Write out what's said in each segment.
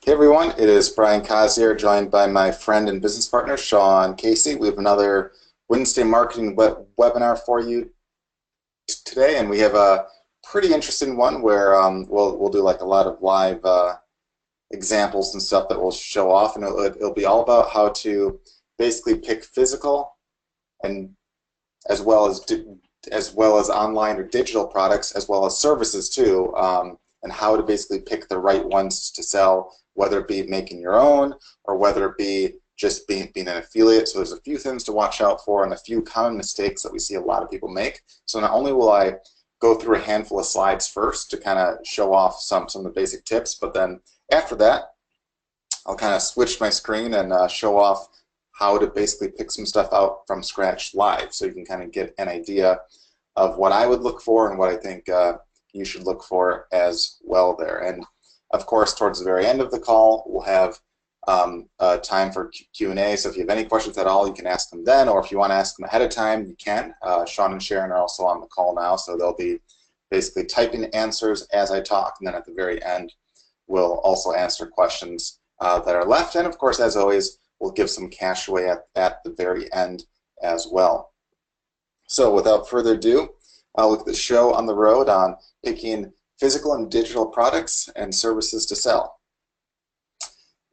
Hey everyone, it is Brian Kaz here, joined by my friend and business partner, Sean Casey. We have another Wednesday marketing webinar for you today, and we have a pretty interesting one where we'll do like a lot of live examples and stuff that we'll show off, and it'll be all about how to basically pick physical and as well as online or digital products, as well as services too, and how to basically pick the right ones to sell, whether it be making your own or whether it be just being an affiliate. So there's a few things to watch out for and a few common mistakes that we see a lot of people make. So not only will I go through a handful of slides first to kind of show off some of the basic tips, but then after that, I'll kind of switch my screen and show off how to basically pick some stuff out from scratch live, so you can kind of get an idea of what I would look for and what I think you should look for as well there. And of course, towards the very end of the call, we'll have time for Q&A. So if you have any questions at all, you can ask them then, or if you want to ask them ahead of time, you can. Sean and Sharon are also on the call now, so they'll be basically typing answers as I talk, and then at the very end, we'll also answer questions that are left. And of course, as always, we'll give some cash away at the very end as well. So without further ado, I'll look at the show on the road on picking physical and digital products and services to sell.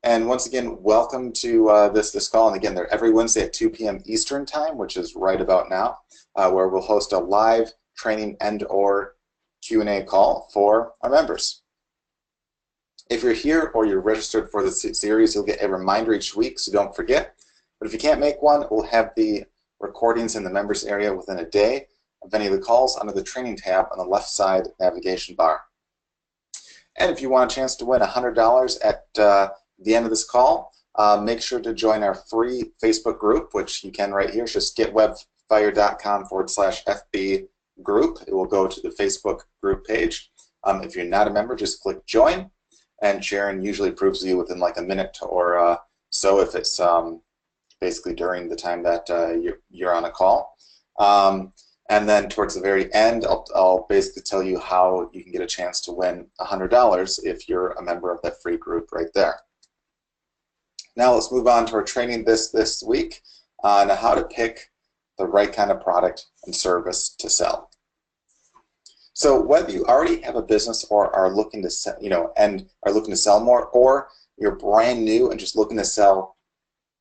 And once again, welcome to this call. And again, they're every Wednesday at 2 p.m. Eastern Time, which is right about now, where we'll host a live training and/or Q&A call for our members. If you're here or you're registered for the series, you'll get a reminder each week, so don't forget. But if you can't make one, we'll have the recordings in the members area within a day of any of the calls under the training tab on the left side navigation bar. And if you want a chance to win $100 at the end of this call, make sure to join our free Facebook group, which you can right here. It's just getwebfire.com/FB group. It will go to the Facebook group page. If you're not a member, just click join. And Sharon usually approves you within like a minute or so if it's basically during the time that you're on a call. And then towards the very end, I'll basically tell you how you can get a chance to win $100 if you're a member of that free group right there. Now let's move on to our training this week on how to pick the right kind of product and service to sell. So whether you already have a business or are looking to sell, and are looking to sell more, or you're brand new and just looking to sell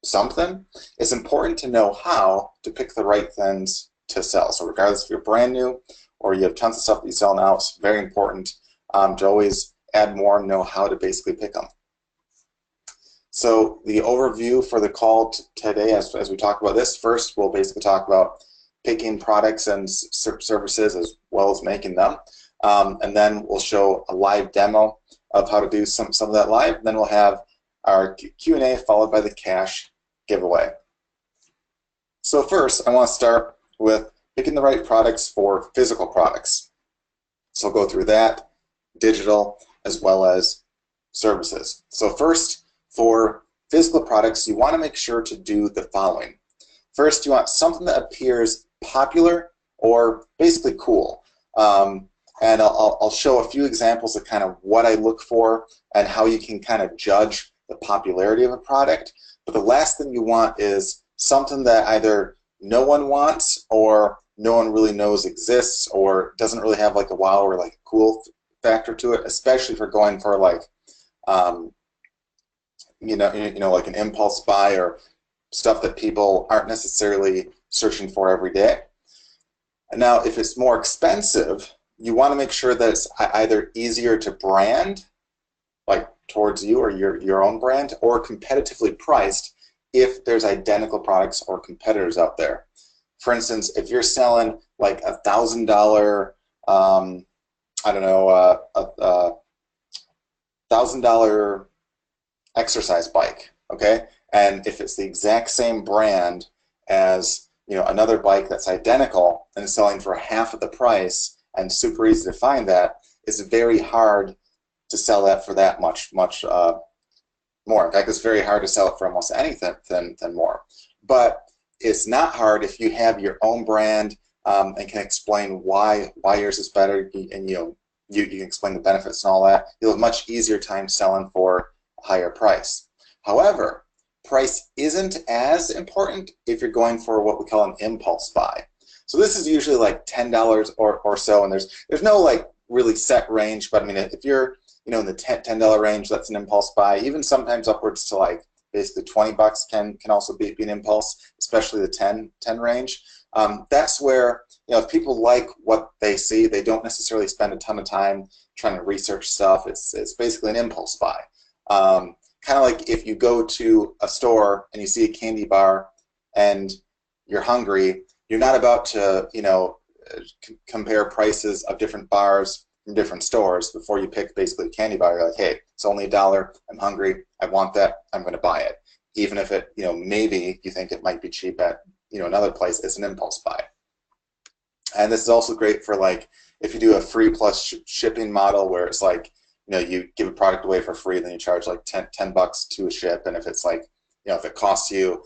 something, it's important to know how to pick the right things to sell. So regardless if you're brand new or you have tons of stuff that you sell now, it's very important to always add more and know how to basically pick them. So the overview for the call today, as we talk about this, first we'll basically talk about picking products and services as well as making them, and then we'll show a live demo of how to do some of that live. And then we'll have our Q&A followed by the cash giveaway. So first, I want to start with picking the right products for physical products. So I'll go through that, digital, as well as services. So first, for physical products, you want to make sure to do the following. First, you want something that appears popular or basically cool. And I'll show a few examples of kind of what I look for and how you can kind of judge the popularity of a product. But the last thing you want is something that either no one wants or no one really knows exists or doesn't really have like a wow or like a cool factor to it, especially if you're going for like like an impulse buy or stuff that people aren't necessarily searching for every day. And now if it's more expensive, you want to make sure that it's either easier to brand, like towards you or your own brand, or competitively priced if there's identical products or competitors out there. For instance, if you're selling like $1,000, I don't know, $1,000 exercise bike, okay? And if it's the exact same brand as another bike that's identical and selling for half of the price and super easy to find, that it's very hard to sell that for that much more. In fact, it's very hard to sell it for almost anything than more. But it's not hard if you have your own brand and can explain why yours is better, and you can explain the benefits and all that. You'll have a much easier time selling for a higher price. However, price isn't as important if you're going for what we call an impulse buy. So this is usually like $10 or so, and there's no like really set range, but I mean, if you're in the $10 range, that's an impulse buy. Even sometimes upwards to like basically 20 bucks can also be an impulse, especially the 10 range. That's where if people like what they see, they don't necessarily spend a ton of time trying to research stuff. It's basically an impulse buy. Kind of like if you go to a store and you see a candy bar and you're hungry, you're not about to compare prices of different bars from different stores before you pick basically a candy bar. You're like, hey, it's only $1. I'm hungry. I want that. I'm going to buy it, even if it maybe you think it might be cheap at another place. It's an impulse buy. And this is also great for like if you do a free plus shipping model where it's like you give a product away for free, then you charge like 10 bucks to ship, and if it's like if it costs you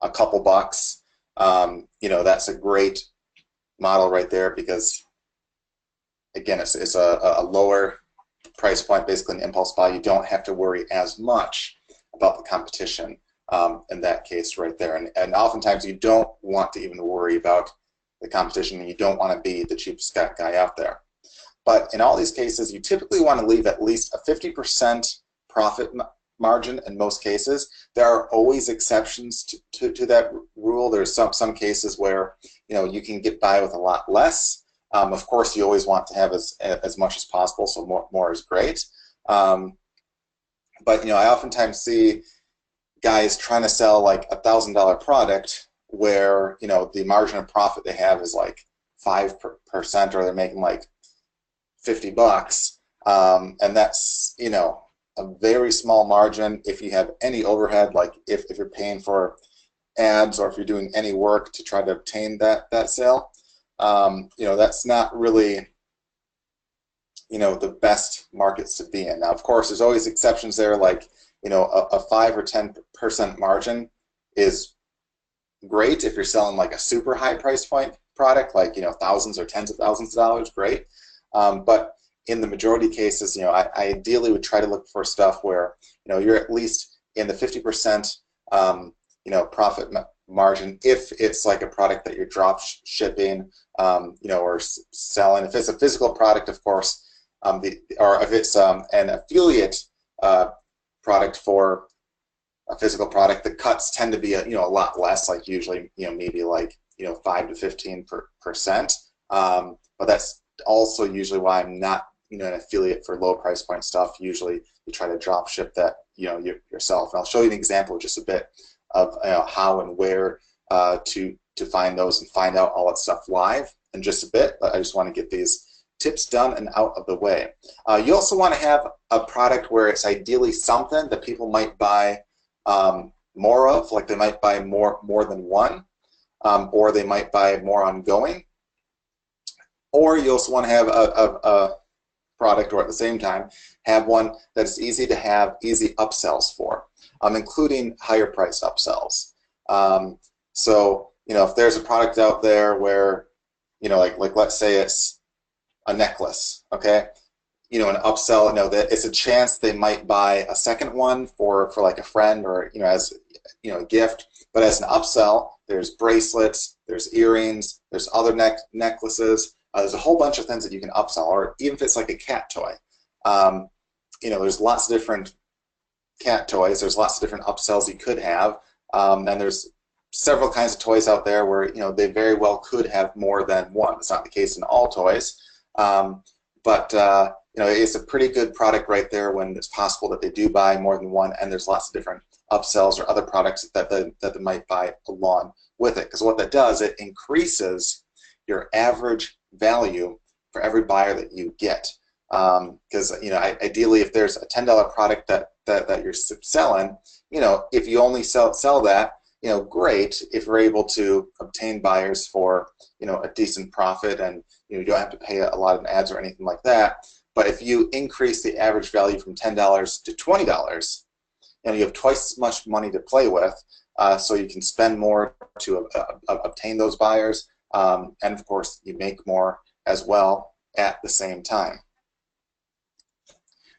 a couple bucks, that's a great model right there, because again it's a lower price point, basically an impulse buy. You don't have to worry as much about the competition in that case right there, and oftentimes you don't want to even worry about the competition, and you don't want to be the cheapest guy out there. But in all these cases, you typically want to leave at least a 50% profit margin in most cases. There are always exceptions to that rule. There's some cases where you can get by with a lot less. Of course, you always want to have as much as possible, so more is great. But I oftentimes see guys trying to sell like $1,000 product where the margin of profit they have is like 5%, or they're making like 50 bucks, and that's a very small margin if you have any overhead, like if you're paying for ads or if you're doing any work to try to obtain that sale. That's not really the best markets to be in. Now, of course, there's always exceptions there, like a 5 or 10% margin is great if you're selling like a super high price point product, like thousands or tens of thousands of dollars, great. But in the majority of cases, I ideally would try to look for stuff where you're at least in the 50% profit margin if it's like a product that you're drop shipping, or selling. If it's a physical product, of course, or if it's an affiliate product for a physical product, the cuts tend to be a lot less, like usually maybe like 5 to 15%. But that's also usually why I'm not an affiliate for low price point stuff. Usually you try to drop ship that yourself. And I'll show you an example just a bit of how and where to find those and find out all that stuff live in just a bit. But I just want to get these tips done and out of the way. You also want to have a product where it's ideally something that people might buy more of, like they might buy more than one, or they might buy more ongoing. Or you also want to have a product, or at the same time have one that's easy to have easy upsells for, including higher price upsells. So if there's a product out there where like let's say it's a necklace, okay, an upsell, that it's a chance they might buy a second one for like a friend, or as a gift. But as an upsell, there's bracelets, there's earrings, there's other necklaces. There's a whole bunch of things that you can upsell, or even if it's like a cat toy. There's lots of different cat toys. There's lots of different upsells you could have, and there's several kinds of toys out there where they very well could have more than one. It's not the case in all toys, but it's a pretty good product right there when it's possible that they do buy more than one, and there's lots of different upsells or other products that they might buy along with it. Because what that does, it increases your average value for every buyer that you get. Because ideally, if there's a $10 product that you're selling, if you only sell that, great. If you're able to obtain buyers for a decent profit, and you don't have to pay a lot of ads or anything like that. But if you increase the average value from $10 to $20, you have twice as much money to play with, so you can spend more to obtain those buyers, and of course you make more as well at the same time.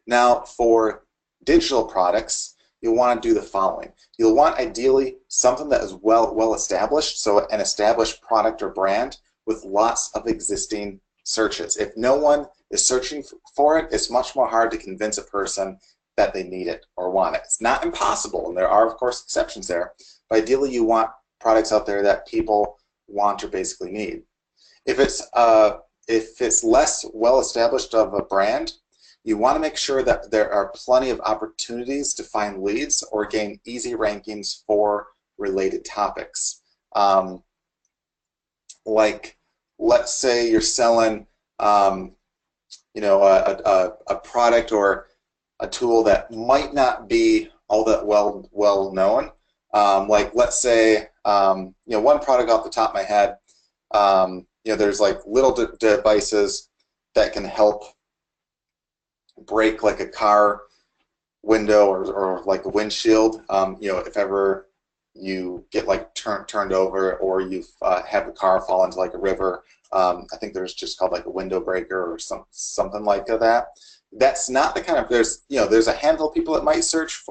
Now, for digital products, you'll want to do the following. You'll want ideally something that is well established, so an established product or brand with lots of existing searches. If no one is searching for it, it's much more hard to convince a person that they need it or want it. It's not impossible, and there are of course exceptions there, but ideally you want products out there that people want or basically need. If it's less well established of a brand, you want to make sure that there are plenty of opportunities to find leads or gain easy rankings for related topics. Like, let's say you're selling, you know, a product or a tool that might not be all that well known. Like, let's say, you know, one product off the top of my head. You know, there's like little devices that can help break like a car window or like a windshield. You know, if ever you get like turned over or you have a car fall into like a river, I think there's just called like a window breaker or something like that. That's not the kind of, there's a handful of people that might search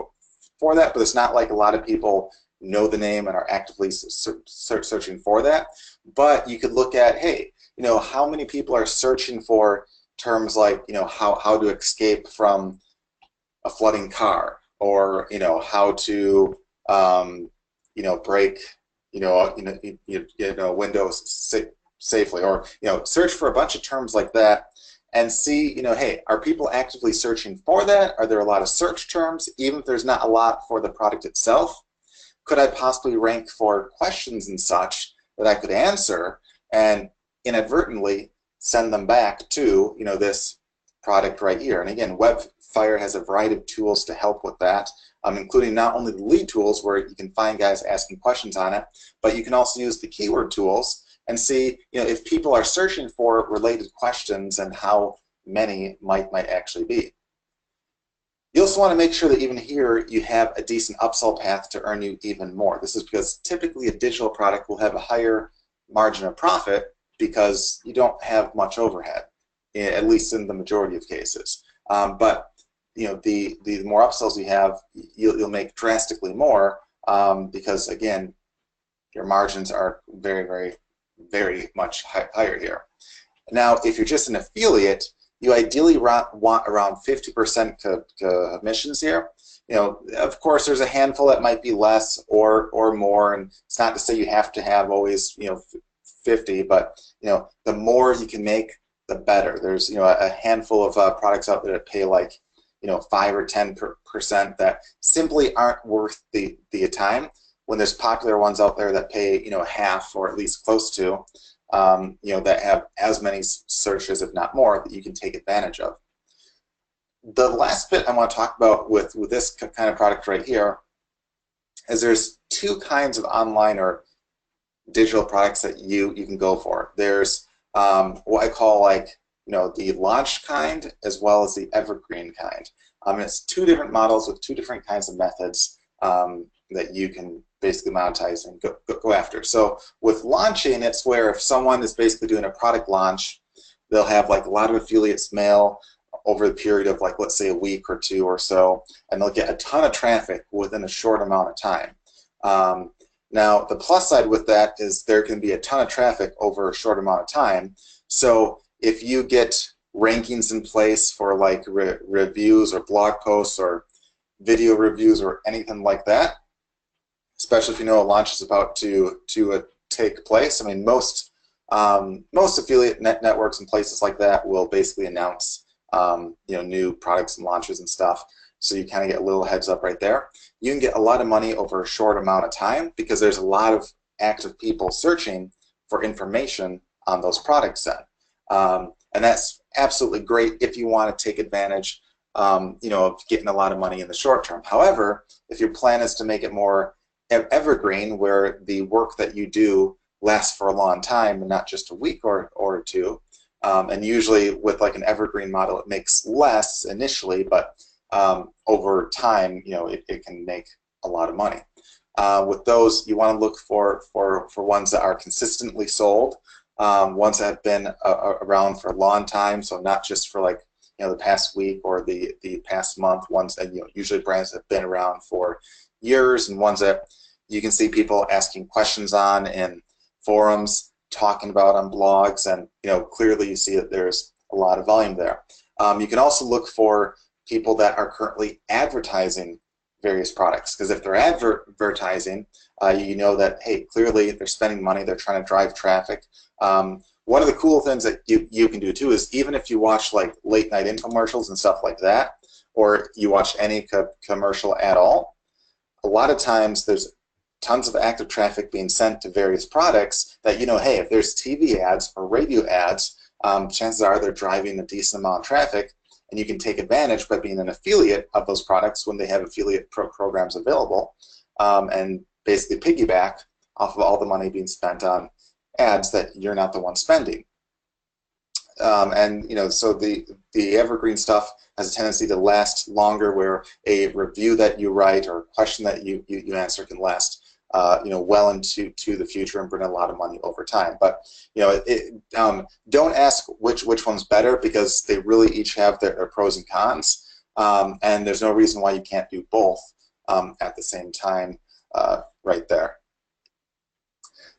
for that, but it's not like a lot of people know the name and are actively searching for that. But you could look at, hey, you know, how many people are searching for terms like, you know, how to escape from a flooding car, or, you know, how to you know, break windows safely, or, you know, search for a bunch of terms like that and see, you know, hey, are people actively searching for that? Are there a lot of search terms, even if there's not a lot for the product itself? Could I possibly rank for questions and such that I could answer and inadvertently send them back to, you know, this product right here? And again, Webfire has a variety of tools to help with that, including not only the lead tools where you can find guys asking questions on it, but you can also use the keyword tools and see, you know, if people are searching for related questions and how many might actually be. You also want to make sure that even here you have a decent upsell path to earn you even more. This is because typically a digital product will have a higher margin of profit because you don't have much overhead, at least in the majority of cases. But you know, the more upsells you have, you'll make drastically more because, again, your margins are very much higher here. Now, if you're just an affiliate, you ideally want around 50% commissions here. You know, of course, there's a handful that might be less or more, and it's not to say you have to have always, you know, 50, but, you know, the more you can make, the better. There's, you know, a handful of products out there that pay like, you know, 5 or 10% that simply aren't worth the time, when there's popular ones out there that pay, you know, half or at least close to, you know, that have as many searches, if not more, that you can take advantage of. The last bit I want to talk about with this kind of product right here is there's two kinds of online or digital products that you can go for. There's what I call, like, you know, the launch kind as well as the evergreen kind. It's two different models with two different kinds of methods that you can basically monetize and go after. So with launching, it's where if someone is basically doing a product launch, they'll have like a lot of affiliates mail over the period of, like, let's say a week or two or so, and they'll get a ton of traffic within a short amount of time. Now, the plus side with that is there can be a ton of traffic over a short amount of time. So if you get rankings in place for like reviews or blog posts or video reviews or anything like that, especially if you know a launch is about to take place. I mean, most affiliate networks and places like that will basically announce you know, new products and launches and stuff. So you kind of get a little heads up right there. You can get a lot of money over a short amount of time because there's a lot of active people searching for information on those products then. And that's absolutely great if you want to take advantage you know, of getting a lot of money in the short term. However, if your plan is to make it more evergreen, where the work that you do lasts for a long time and not just a week or two, and usually with like an evergreen model, it makes less initially, but over time, you know, it can make a lot of money. With those, you want to look for ones that are consistently sold, ones that have been around for a long time, so not just for, like, the past week or the past month, ones that usually brands that have been around for years, and ones that you can see people asking questions on in forums, talking about on blogs, and clearly you see that there's a lot of volume there. You can also look for people that are currently advertising various products, because if they're advertising, you know that, hey, clearly they're spending money, they're trying to drive traffic. One of the cool things that you can do too is, even if you watch like late night infomercials and stuff like that, or you watch any commercial at all, a lot of times there's tons of active traffic being sent to various products that, hey, if there's TV ads or radio ads, chances are they're driving a decent amount of traffic, and you can take advantage by being an affiliate of those products when they have affiliate programs available, and basically piggyback off of all the money being spent on ads that you're not the one spending. And so the evergreen stuff has a tendency to last longer, where a review that you write or a question that you answer can last well into the future and bring a lot of money over time. But don't ask which one's better, because they really each have their pros and cons, and there's no reason why you can't do both at the same time right there.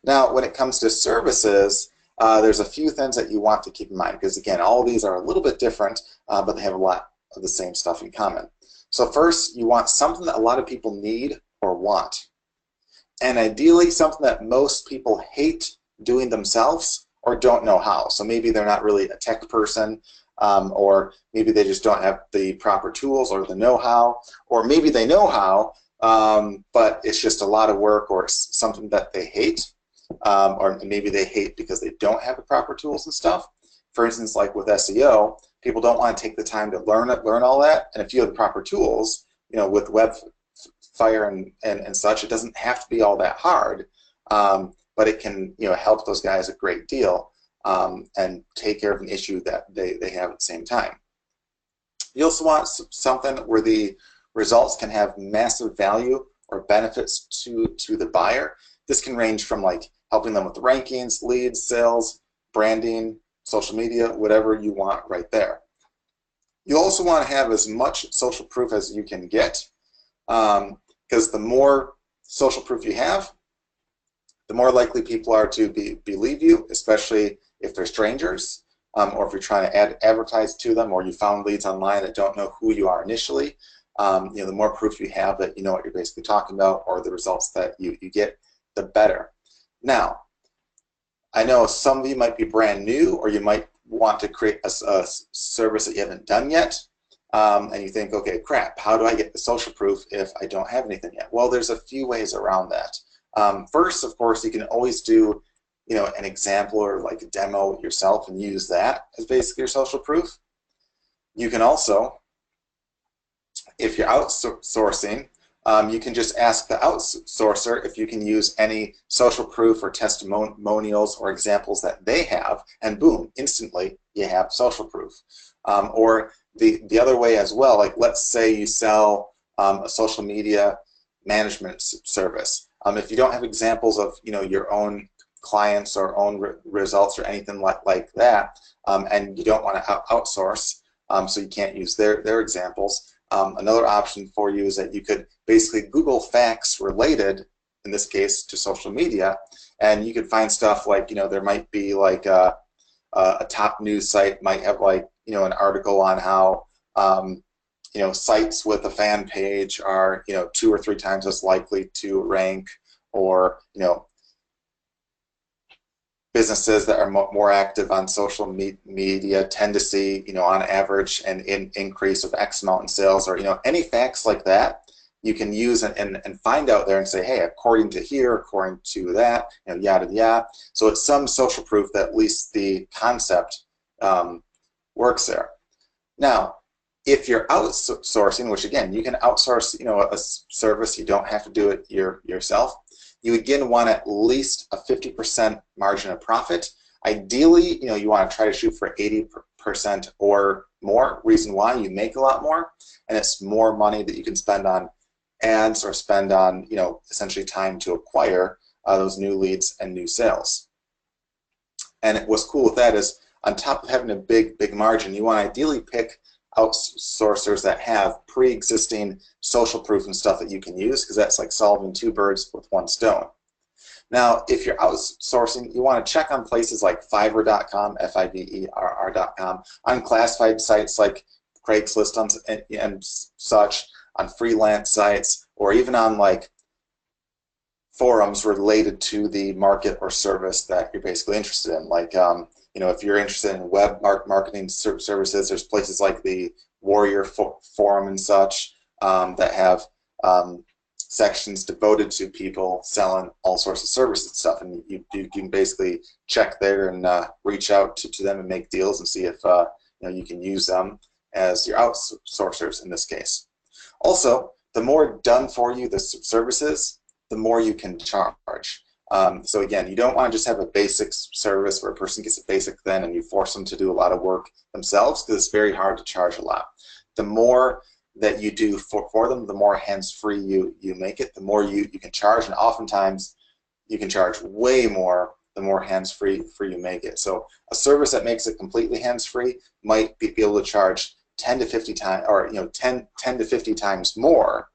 Now, when it comes to services, there's a few things that you want to keep in mind, because again, all of these are a little bit different, but they have a lot of the same stuff in common. So first, you want something that a lot of people need or want, and ideally something that most people hate doing themselves or don't know how. So maybe they're not really a tech person, or maybe they just don't have the proper tools or the know-how, or maybe they know how, but it's just a lot of work, or something that they hate, or maybe they hate because they don't have the proper tools and stuff. For instance, like with SEO, people don't want to take the time to learn all that, and if you have the proper tools, with Webfire and such, it doesn't have to be all that hard, but it can help those guys a great deal, and take care of an issue that they have at the same time. You also want something where the results can have massive value or benefits to the buyer. This can range from like helping them with rankings, leads, sales, branding, social media, whatever you want right there. You also want to have as much social proof as you can get, because the more social proof you have, the more likely people are to believe you, especially if they're strangers, or if you're trying to advertise to them, or you found leads online that don't know who you are initially. The more proof you have that you know what you're basically talking about, or the results that you get, the better. Now, I know some of you might be brand new, or you might want to create a service that you haven't done yet, and you think, okay, crap, how do I get the social proof if I don't have anything yet? Well, there's a few ways around that. First, of course, you can always do an example or like a demo yourself and use that as basically your social proof. You can also, if you're outsourcing, you can just ask the outsourcer if you can use any social proof or testimonials or examples that they have, and boom, instantly you have social proof. Or the other way as well, like let's say you sell a social media management service. If you don't have examples of your own clients or own results or anything like that, and you don't want to outsource, so you can't use their examples, another option for you is that you could basically Google facts related, in this case, to social media, and you could find stuff like, there might be like a top news site might have like, an article on how, sites with a fan page are, 2 or 3 times as likely to rank, or, businesses that are more active on social media tend to see, on average, an increase of X amount in sales, or, any facts like that you can use and find out there and say, hey, according to here, according to that, yada yada. So it's some social proof that at least the concept works there. Now, if you're outsourcing, which again, you can outsource, a service, you don't have to do it yourself. You again want at least a 50% margin of profit. Ideally, you want to try to shoot for 80% or more. Reason why, you make a lot more, and it's more money that you can spend on ads or spend on, essentially time to acquire those new leads and new sales. And what's cool with that is, on top of having a big margin, you want to ideally pick outsourcers that have pre-existing social proof and stuff that you can use, because that's like solving two birds with one stone. Now, if you're outsourcing, you want to check on places like Fiverr.com, Fiverr.com, on classified sites like Craigslist and such, on freelance sites, or even on like forums related to the market or service that you're basically interested in. Like, you know, if you're interested in web marketing services, there's places like the Warrior Forum and such that have sections devoted to people selling all sorts of services and stuff, and you can basically check there and reach out to them and make deals and see if you know, you can use them as your outsourcers in this case. Also, the more done for you the services, the more you can charge. So again, you don't want to just have a basic service where a person gets a basic thing and you force them to do a lot of work themselves, because it's very hard to charge a lot. The more that you do for them, the more hands-free you make it, the more you can charge, and oftentimes you can charge way more the more hands-free you make it. So a service that makes it completely hands-free might be able to charge 10 to 50 times, or you know, 10 to 50 times more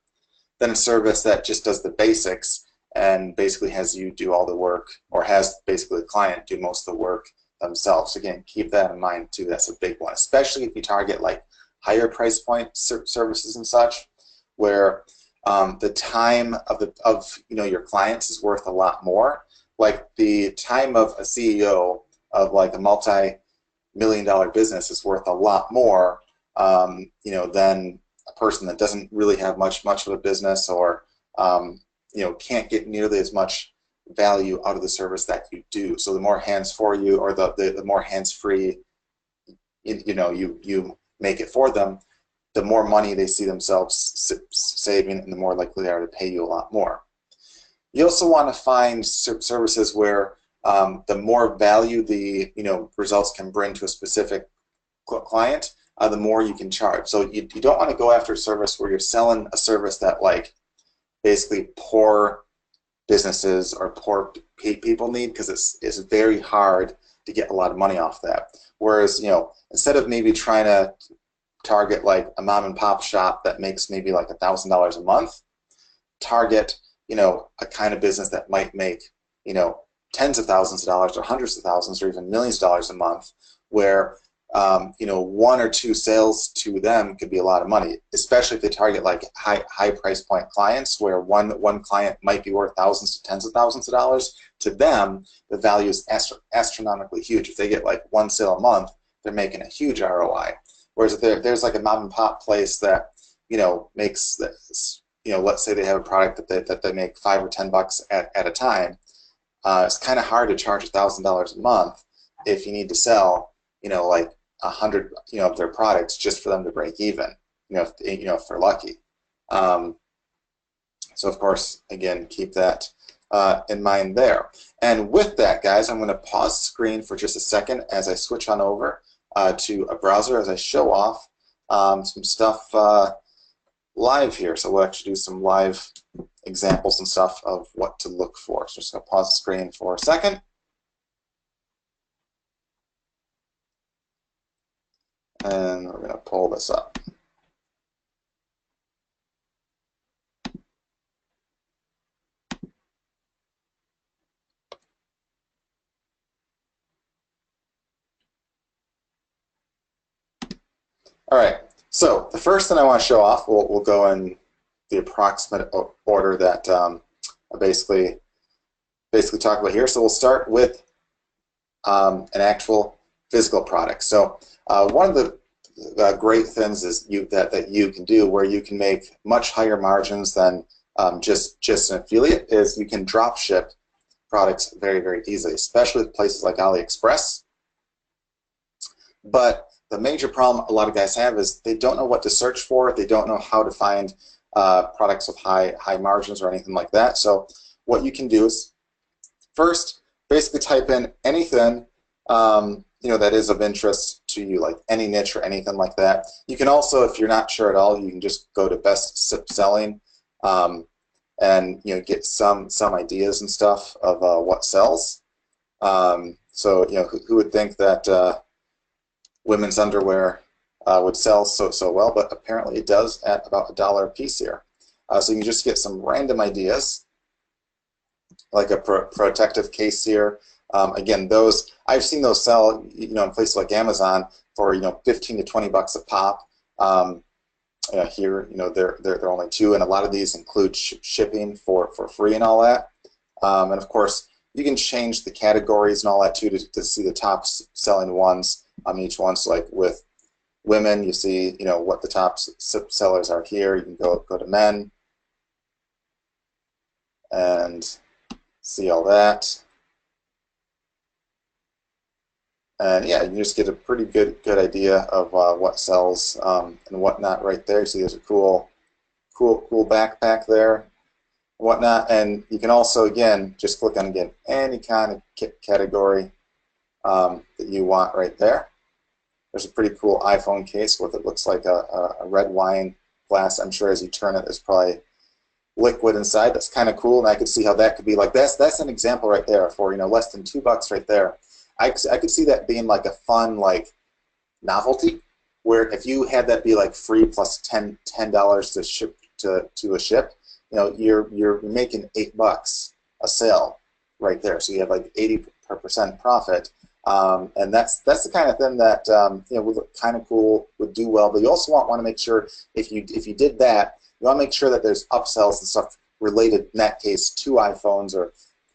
than a service that just does the basics and basically has you do all the work, or has basically the client do most of the work themselves. Again, keep that in mind too. That's a big one, especially if you target like higher price point services and such, where the time of you know, your clients is worth a lot more. Like the time of a CEO of like a multi-million-dollar business is worth a lot more, you know, than a person that doesn't really have much of a business, or you know, can't get nearly as much value out of the service that you do. So the more hands for you, or the more hands-free you know, you make it for them, the more money they see themselves saving, and the more likely they are to pay you a lot more. You also want to find services where the more value the results can bring to a specific client, the more you can charge. So you don't want to go after a service where you're selling a service that like basically poor businesses or poor people need, because it's very hard to get a lot of money off that. Whereas, instead of maybe trying to target like a mom and pop shop that makes maybe like $1,000 a month, target a kind of business that might make tens of thousands of dollars, or hundreds of thousands, or even millions of dollars a month, where one or two sales to them could be a lot of money, especially if they target like high price point clients, where one client might be worth thousands to tens of thousands of dollars. To them, the value is astronomically huge. If they get like one sale a month, they're making a huge ROI. Whereas if there's like a mom and pop place that makes this, let's say they have a product that they make $5 or $10 at a time, it's kind of hard to charge $1,000 a month if you need to sell like 100 of their products just for them to break even, if they're lucky. So of course, again, keep that in mind there. And with that, guys, I'm going to pause the screen for just a second as I switch on over to a browser as I show off some stuff live here. So we'll actually do some live examples and stuff of what to look for. So just going to pause the screen for a second. And we're going to pull this up. All right, so the first thing I want to show off, we'll go in the approximate order that I basically talk about here. So we'll start with an actual physical product. So one of the great things is that you can do, where you can make much higher margins than just an affiliate, is you can drop ship products very, very easily, especially with places like AliExpress. But the major problem a lot of guys have is they don't know what to search for. They don't know how to find products with high margins or anything like that. So what you can do is first basically type in anything that is of interest to you, like any niche or anything like that. You can also, if you're not sure at all, you can just go to best selling and get some ideas and stuff of what sells. So who would think that women's underwear would sell so well, but apparently it does at about $1 a piece here. So you can just get some random ideas, like a protective case here. Again, those I've seen those sell, in places like Amazon for 15 to 20 bucks a pop. Here, they're only $2, and a lot of these include shipping for free and all that. And of course, you can change the categories and all that too to see the top selling ones on each one. So like with women, you see, what the top sellers are here. You can go to men and see all that. And yeah, you just get a pretty good idea of what sells and whatnot right there. See, there's a cool backpack there, whatnot. And you can also, again, just click on any kind of category that you want right there. There's a pretty cool iPhone case with it looks like a red wine glass. I'm sure as you turn it, there's probably liquid inside. That's kind of cool, and I could see how that could be like that's an example right there for less than $2 right there. I could see that being like a fun like novelty, where if you had that be like free plus $10 to ship to a ship, you're making $8 a sale right there. So you have like 80% profit, and that's the kind of thing that would look kind of cool, would do well. But you also want to make sure if you did that, you want to make sure that there's upsells and stuff related in that case to iPhones or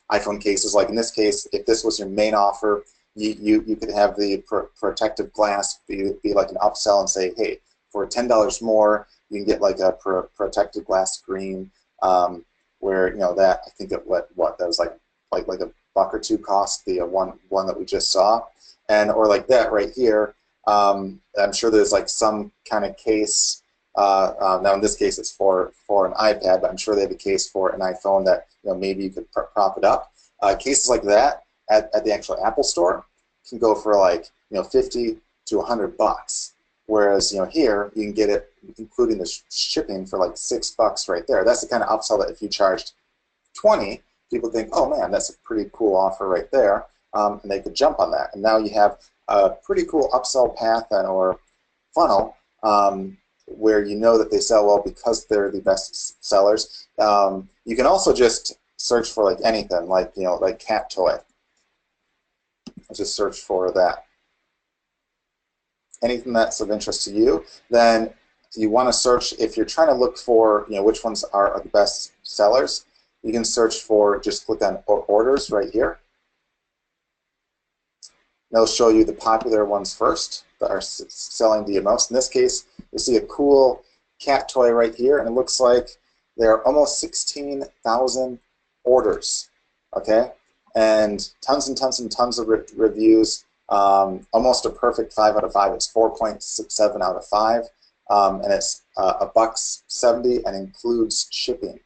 iPhone cases. Like in this case, if this was your main offer, you could have the protective glass be like an upsell and say, hey, for $10 more, you can get like a protective glass screen, where that I think it what that was like a $1 or $2 cost, the one that we just saw, and or like that right here. I'm sure there's like some kind of case. Now in this case it's for an iPad, but I'm sure they have a case for an iPhone that maybe you could prop it up. Cases like that at the actual Apple Store can go for like 50 to $100, whereas here you can get it including the shipping for like $6 right there. That's the kind of upsell that if you charged 20, people think, oh man, that's a pretty cool offer right there, and they could jump on that. And now you have a pretty cool upsell path or funnel, where that they sell well because they're the best sellers. You can also just search for like anything, like like cat toy. Just search for that. Anything that's of interest to you, then you want to search. If you're trying to look for which ones are the best sellers, you can search for, just click on orders right here. It'll show you the popular ones first that are selling the most. In this case, you see a cool cat toy right here, and it looks like there are almost 16,000 orders, okay? And tons and tons and tons of reviews, almost a perfect 5 out of 5. It's 4.67 out of 5, and it's $1.70 and includes shipping,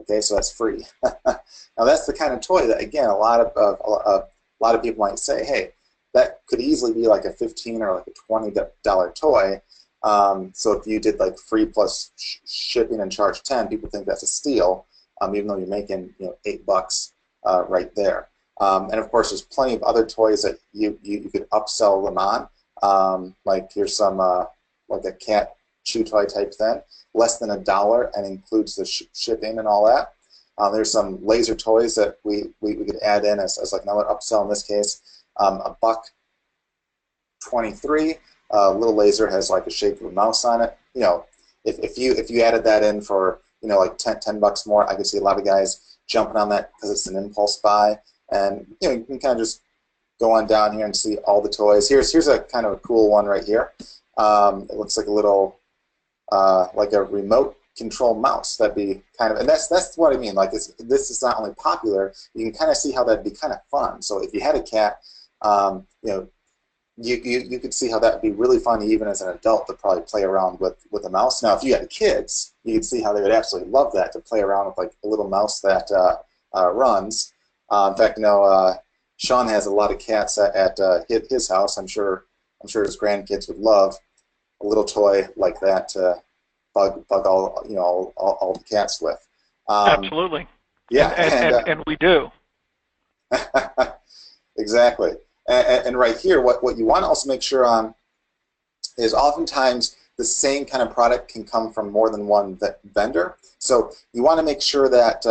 okay? So that's free. Now that's the kind of toy that, again, a lot of people might say, hey, that could easily be like a $15 or like a $20 toy. So if you did like free plus shipping and charge 10, people think that's a steal, even though you're making $8 right there. And of course, there's plenty of other toys that you could upsell them on. Like here's some like a cat chew toy type thing, less than $1 and includes the shipping and all that. There's some laser toys that we could add in as like another upsell in this case. $1.23. Little laser has like a shape of a mouse on it. If you added that in for like $10 more, I could see a lot of guys jumping on that because it's an impulse buy. And you can kind of just go on down here and see all the toys. Here's a kind of a cool one right here. It looks like a little like a remote control mouse. That'd be kind of, and that's what I mean. Like this is not only popular, you can kind of see how that'd be kind of fun. So if you had a cat, you could see how that would be really fun even as an adult to probably play around with a mouse. Now, if you had kids, you could see how they would absolutely love that, to play around with like a little mouse that runs. In fact, Sean has a lot of cats at his house. I'm sure his grandkids would love a little toy like that to bug all the cats with. Absolutely. Yeah, and we do. Exactly. And right here, what you want to also make sure on is oftentimes the same kind of product can come from more than one vendor. So you want to make sure that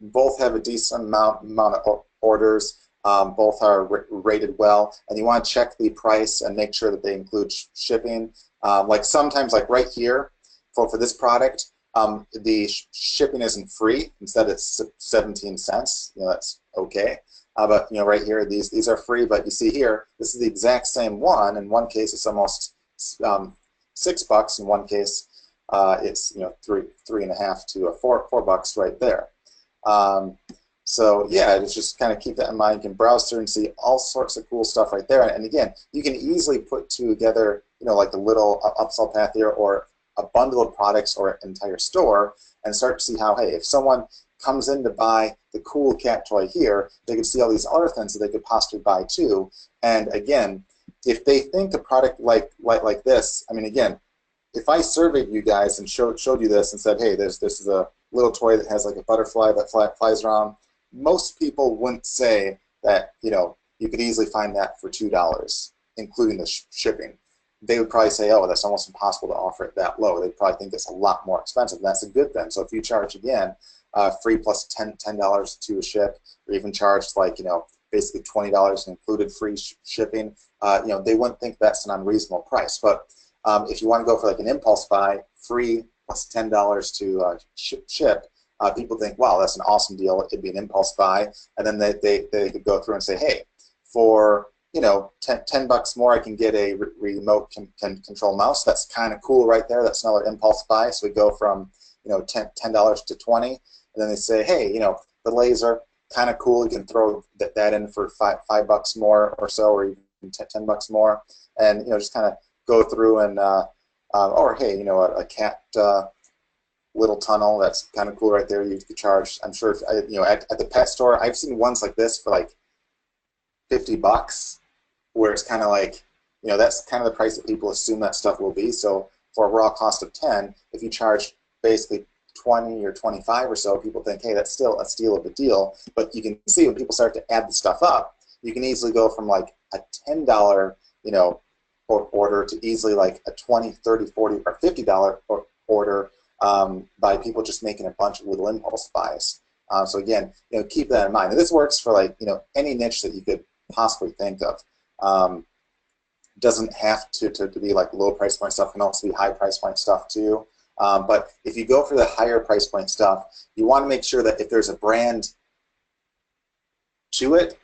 both have a decent amount of orders, both are rated well, and you want to check the price and make sure that they include shipping. Like sometimes, like right here, for this product, the shipping isn't free. Instead, it's 17 cents. That's okay. But right here, these are free. But you see here, this is the exact same one. In one case, it's almost $6. In one case, it's $3.50 to $4 right there. So yeah, just kind of keep that in mind. You can browse through and see all sorts of cool stuff right there. And again, you can easily put together, like a little upsell path here, or a bundle of products, or an entire store, and start to see how, hey, if someone comes in to buy the cool cat toy here, they could see all these other things that they could possibly buy too. And again, if they think a product like this, I mean, again, if I surveyed you guys and showed you this and said, hey, this is a little toy that has like a butterfly that flies around, most people wouldn't say that you could easily find that for $2, including the shipping. They would probably say, oh, that's almost impossible to offer it that low. They'd probably think it's a lot more expensive, and that's a good thing. So if you charge, again, free plus $10 to a ship, or even charge like, basically $20 included free shipping, they wouldn't think that's an unreasonable price. But if you want to go for like an impulse buy, free plus $10 to ship, people think, wow, that's an awesome deal. It'd be an impulse buy, and then they could go through and say, hey, for $10 more, I can get a remote control mouse. That's kind of cool right there. That's another impulse buy. So we go from $10 to $20, and then they say, hey, the laser, kind of cool. You can throw that in for $5 more or so, or even $10 more, and just kind of go through and or hey, a cat little tunnel. That's kind of cool right there. You could charge. I'm sure at the pet store, I've seen ones like this for like $50, where it's kind of like, that's kind of the price that people assume that stuff will be. So for a raw cost of 10, if you charge basically 20 or 25 or so, people think, hey, that's still a steal of a deal. But you can see when people start to add the stuff up, you can easily go from like a $10, order to easily like a $20, $30, $40, or $50 order by people just making a bunch of little impulse buys. So again, keep that in mind. And this works for like any niche that you could possibly think of. Doesn't have to be like low price point stuff. It can also be high price point stuff too. But if you go for the higher price point stuff, you want to make sure that if there's a brand to it,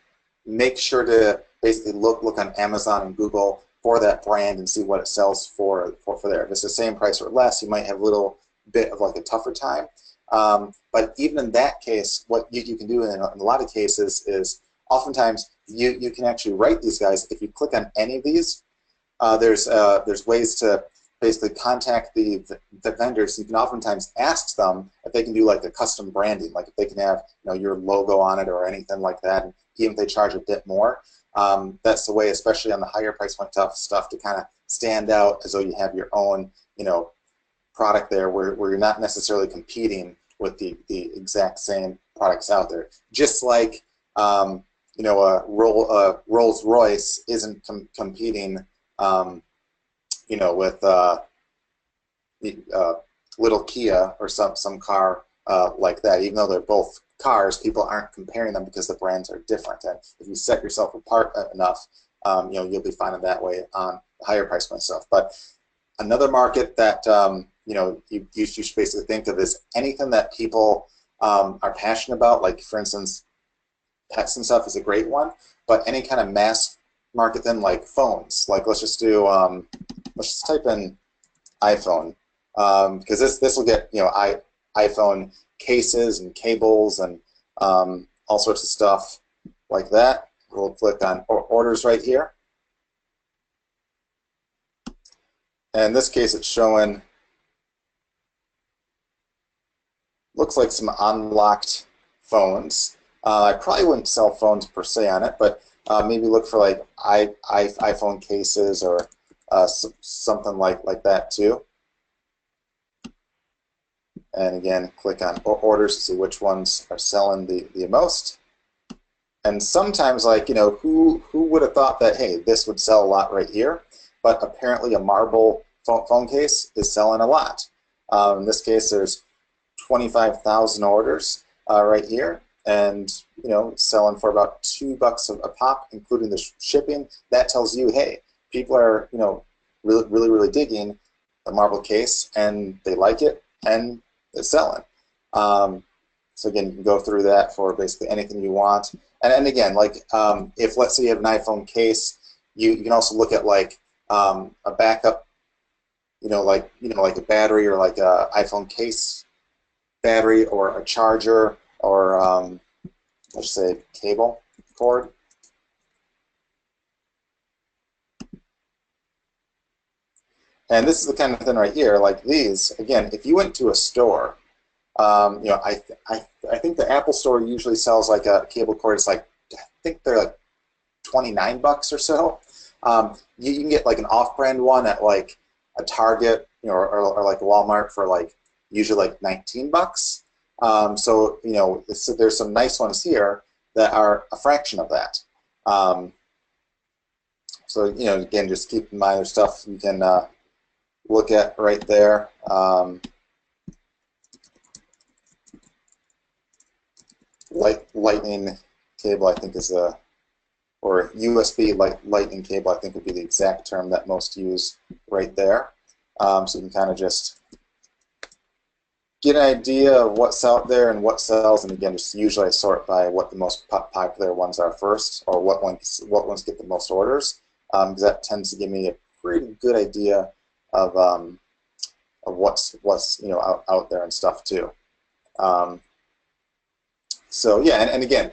make sure to basically look on Amazon and Google for that brand and see what it sells for there. If it's the same price or less, you might have a little bit of like a tougher time. But even in that case, what you can do in a lot of cases is oftentimes you can actually write these guys. If you click on any of these, there's ways to basically contact the vendors. You can oftentimes ask them if they can do like a custom branding, like if they can have your logo on it or anything like that, and even if they charge a bit more. That's the way, especially on the higher price point stuff, to kind of stand out as though you have your own product there, where you're not necessarily competing with the exact same products out there. Just like a Rolls-Royce isn't competing with little Kia or some car like that. Even though they're both cars, people aren't comparing them because the brands are different. And if you set yourself apart enough, you'll be finding that way on the higher price point stuff. But another market that you should basically think of is anything that people are passionate about. Like for instance, pets and stuff is a great one. But any kind of mass market then, like phones. Like let's just do let's just type in iPhone, because this will get iPhone cases and cables and all sorts of stuff like that. We'll click on orders right here. And in this case, it's showing, looks like some unlocked phones. I probably wouldn't sell phones per se on it, but maybe look for like iPhone cases or something like that too. And again, click on orders to see which ones are selling the most. And sometimes, like, who would have thought that, hey, this would sell a lot right here? but apparently a marble phone case is selling a lot. In this case, there's 25,000 orders right here, and selling for about $2 a pop, including the shipping. That tells you, hey, people are really digging the marble case, and they like it, and it's selling. So again, you can go through that for basically anything you want. And again, like if let's say you have an iPhone case, you can also look at like a backup, like a battery, or like a iPhone case battery, or a charger, or let's say cable cord. And this is the kind of thing right here, like these. Again, if you went to a store, I think the Apple Store usually sells like a cable cord. It's like, I think they're like $29 or so. You can get like an off-brand one at like a Target, or like a Walmart for like usually like $19. So there's some nice ones here that are a fraction of that. So again, just keep in mind there's stuff you can look at right there. Lightning cable, I think, is or USB lightning cable, I think would be the exact term that most use right there. So you can kind of just get an idea of what's out there and what sells, and again, just usually I sort by what the most popular ones are first, or what ones get the most orders, because that tends to give me a pretty good idea of what's out there and stuff too. So yeah, and again,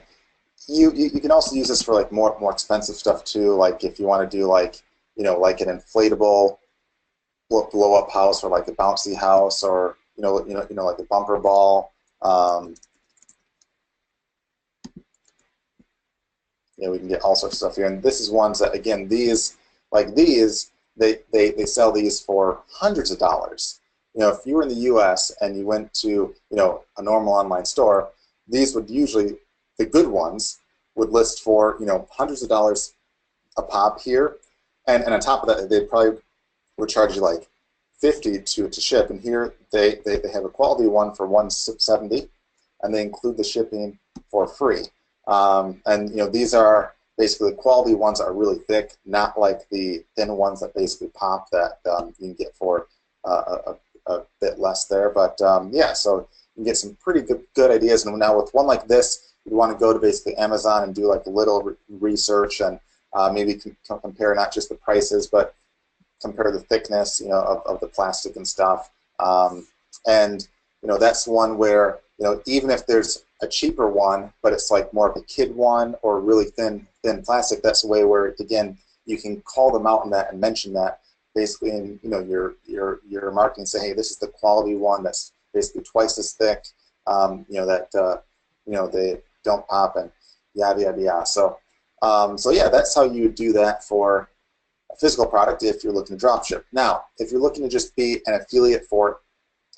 you can also use this for like more expensive stuff too. Like if you want to do like like an inflatable blow up house, or like a bouncy house, or like a bumper ball. We can get all sorts of stuff here, and this is ones that again they sell these for hundreds of dollars. If you were in the U.S. and you went to a normal online store, these would usually, the good ones, would list for hundreds of dollars a pop here, and on top of that, they probably would charge you like $50 to ship. And here they have a quality one for $170, and they include the shipping for free. And these are basically the quality ones that are really thick, not like the thin ones that basically pop that you can get for a bit less there. But yeah, so you can get some pretty good ideas. And now with one like this, you want to go to basically Amazon and do like a little research, and maybe compare not just the prices, but compare the thickness, of the plastic and stuff. And that's one where even if there's a cheaper one, but it's like more of a kid one, or really thin plastic, that's a way where again you can call them out on that and mention that basically in your marketing, say, hey, this is the quality one that's basically twice as thick, that they don't pop, and yada yada yada. So yeah, that's how you do that for a physical product if you're looking to drop ship. Now, if you're looking to just be an affiliate for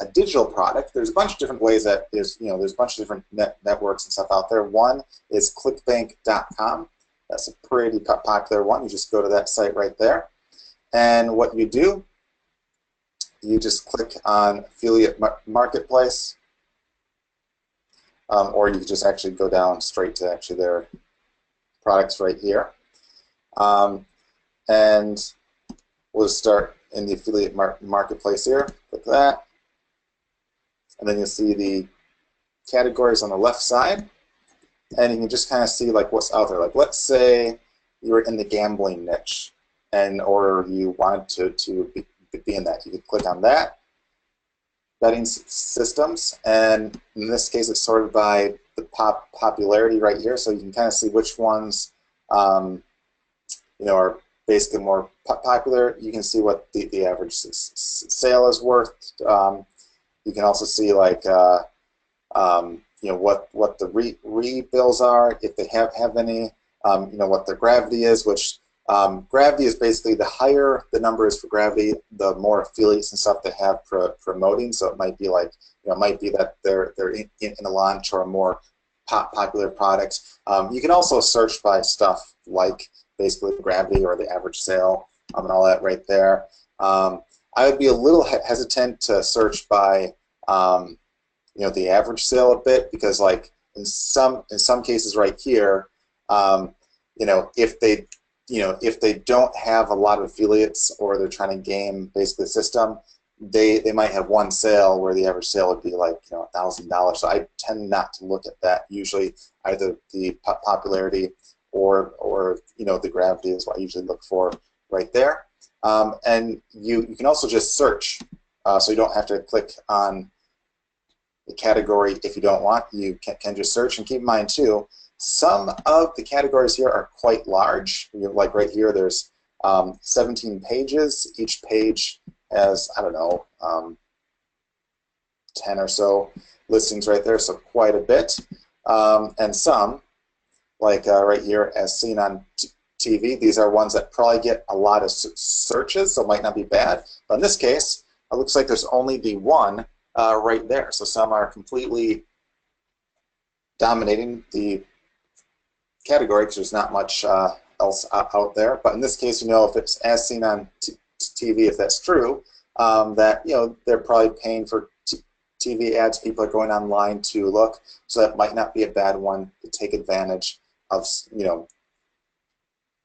a digital product, there's a bunch of different ways that there's a bunch of different networks and stuff out there. One is clickbank.com. That's a pretty popular one. You just go to that site right there, and what you do, you just click on affiliate marketplace, or you can just actually go down straight to actually their products right here. And we'll start in the affiliate marketplace here. Click that. And then you'll see the categories on the left side. And you can just kind of see like what's out there. Like let's say you were in the gambling niche, or you wanted to be in that. You could click on that. Betting systems. And in this case, it's sorted by the popularity right here. So you can kind of see which ones are basically more popular. You can see what the average sale is worth. You can also see like what the rebills are, if they have any. What the gravity is, which gravity is basically the higher the number is for gravity, the more affiliates and stuff they have promoting. So it might be like it might be that they're in a launch or a more popular product. You can also search by stuff like basically gravity or the average sale. and all that right there. I would be a little hesitant to search by the average sale a bit, because like in some cases right here, if they don't have a lot of affiliates, or they're trying to game basically the system, they might have one sale where the average sale would be like $1,000. So I tend not to look at that usually. Either the popularity or the gravity is what I usually look for right there. And you can also just search, so you don't have to click on the category if you don't want. You can just search, and keep in mind too, some of the categories here are quite large. Like right here, there's 17 pages. Each page has, I don't know, 10 or so listings right there, so quite a bit. And some, like right here, as seen on TV, these are ones that probably get a lot of searches, so it might not be bad. But in this case, it looks like there's only the one right there. So some are completely dominating the category because there's not much else out there. But in this case, if it's as seen on TV, if that's true, that they're probably paying for TV ads. People are going online to look, so that might not be a bad one to take advantage of.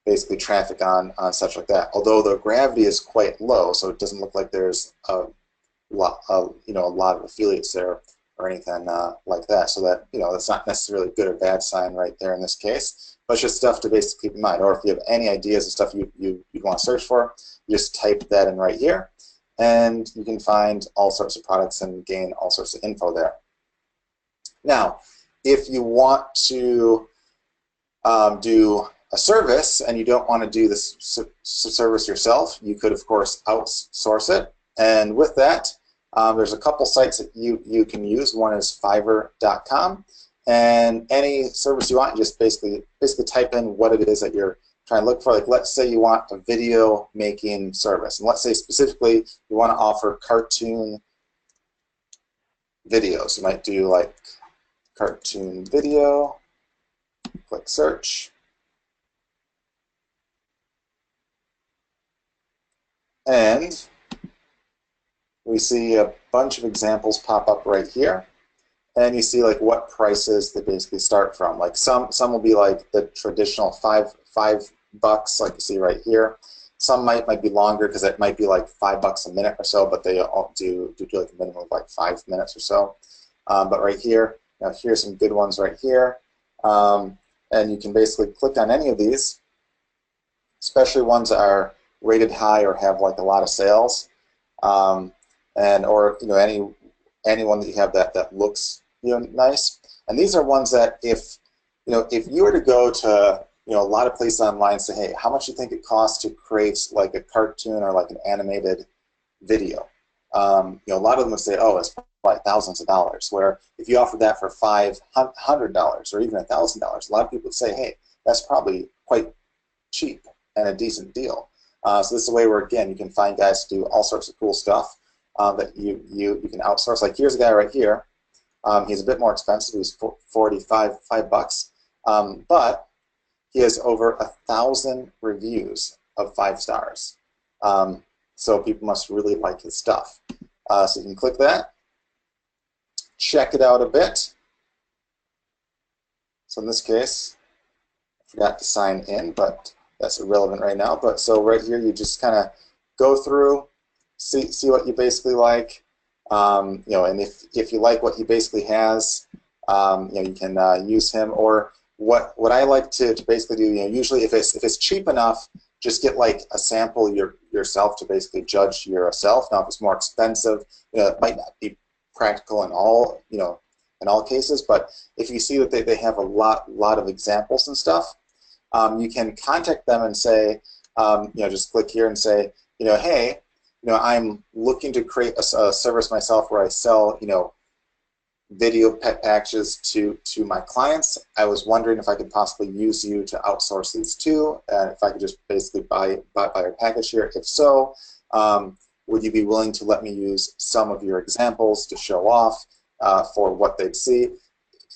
Basically traffic on such like that. Although the gravity is quite low, so it doesn't look like there's a lot of affiliates there or anything like that. So that that's not necessarily a good or bad sign right there in this case. But it's just stuff to basically keep in mind. Or if you have any ideas of stuff you'd want to search for, you just type that in right here, and you can find all sorts of products and gain all sorts of info there. Now, if you want to do a service and you don't want to do this service yourself, you could of course outsource it. And with that, there's a couple sites that you can use. One is Fiverr.com, and any service you want, you just basically type in what it is that you're trying to look for. Like, let's say you want a video making service, and let's say specifically you want to offer cartoon videos. You might do like cartoon video, click search. And we see a bunch of examples pop up right here, and you see like what prices they basically start from. Like some will be like the traditional $5, like you see right here. Some might be longer because it might be like $5 a minute or so, but they all do like a minimum of like 5 minutes or so. But right here, here's some good ones right here, and you can basically click on any of these, especially ones that are rated high or have like a lot of sales, or anyone that you have that looks nice. And these are ones that if you were to go to a lot of places online and say, hey, how much do you think it costs to create like a cartoon or like an animated video? A lot of them would say, oh, it's probably thousands of dollars. Where if you offer that for $500 or even $1,000, a lot of people would say, hey, that's probably quite cheap and a decent deal. So this is a way where, again, you can find guys to do all sorts of cool stuff that you can outsource. Like here's a guy right here. He's a bit more expensive. He's $5, but he has over 1,000 reviews of 5 stars. So people must really like his stuff. So you can click that, check it out a bit. So in this case, I forgot to sign in, but that's irrelevant right now. But so right here, you just kind of go through, see what you basically like, and if you like what he basically has, you can use him. Or what I like to basically do, usually if it's cheap enough, just get like a sample yourself to basically judge yourself. Now, if it's more expensive, it might not be practical in all cases. But if you see that they have a lot of examples and stuff, you can contact them and say, just click here and say, hey, I'm looking to create a service myself where I sell, video packages to my clients. I was wondering if I could possibly use you to outsource these too, and if I could just basically buy your package here. If so, would you be willing to let me use some of your examples to show off for what they'd see?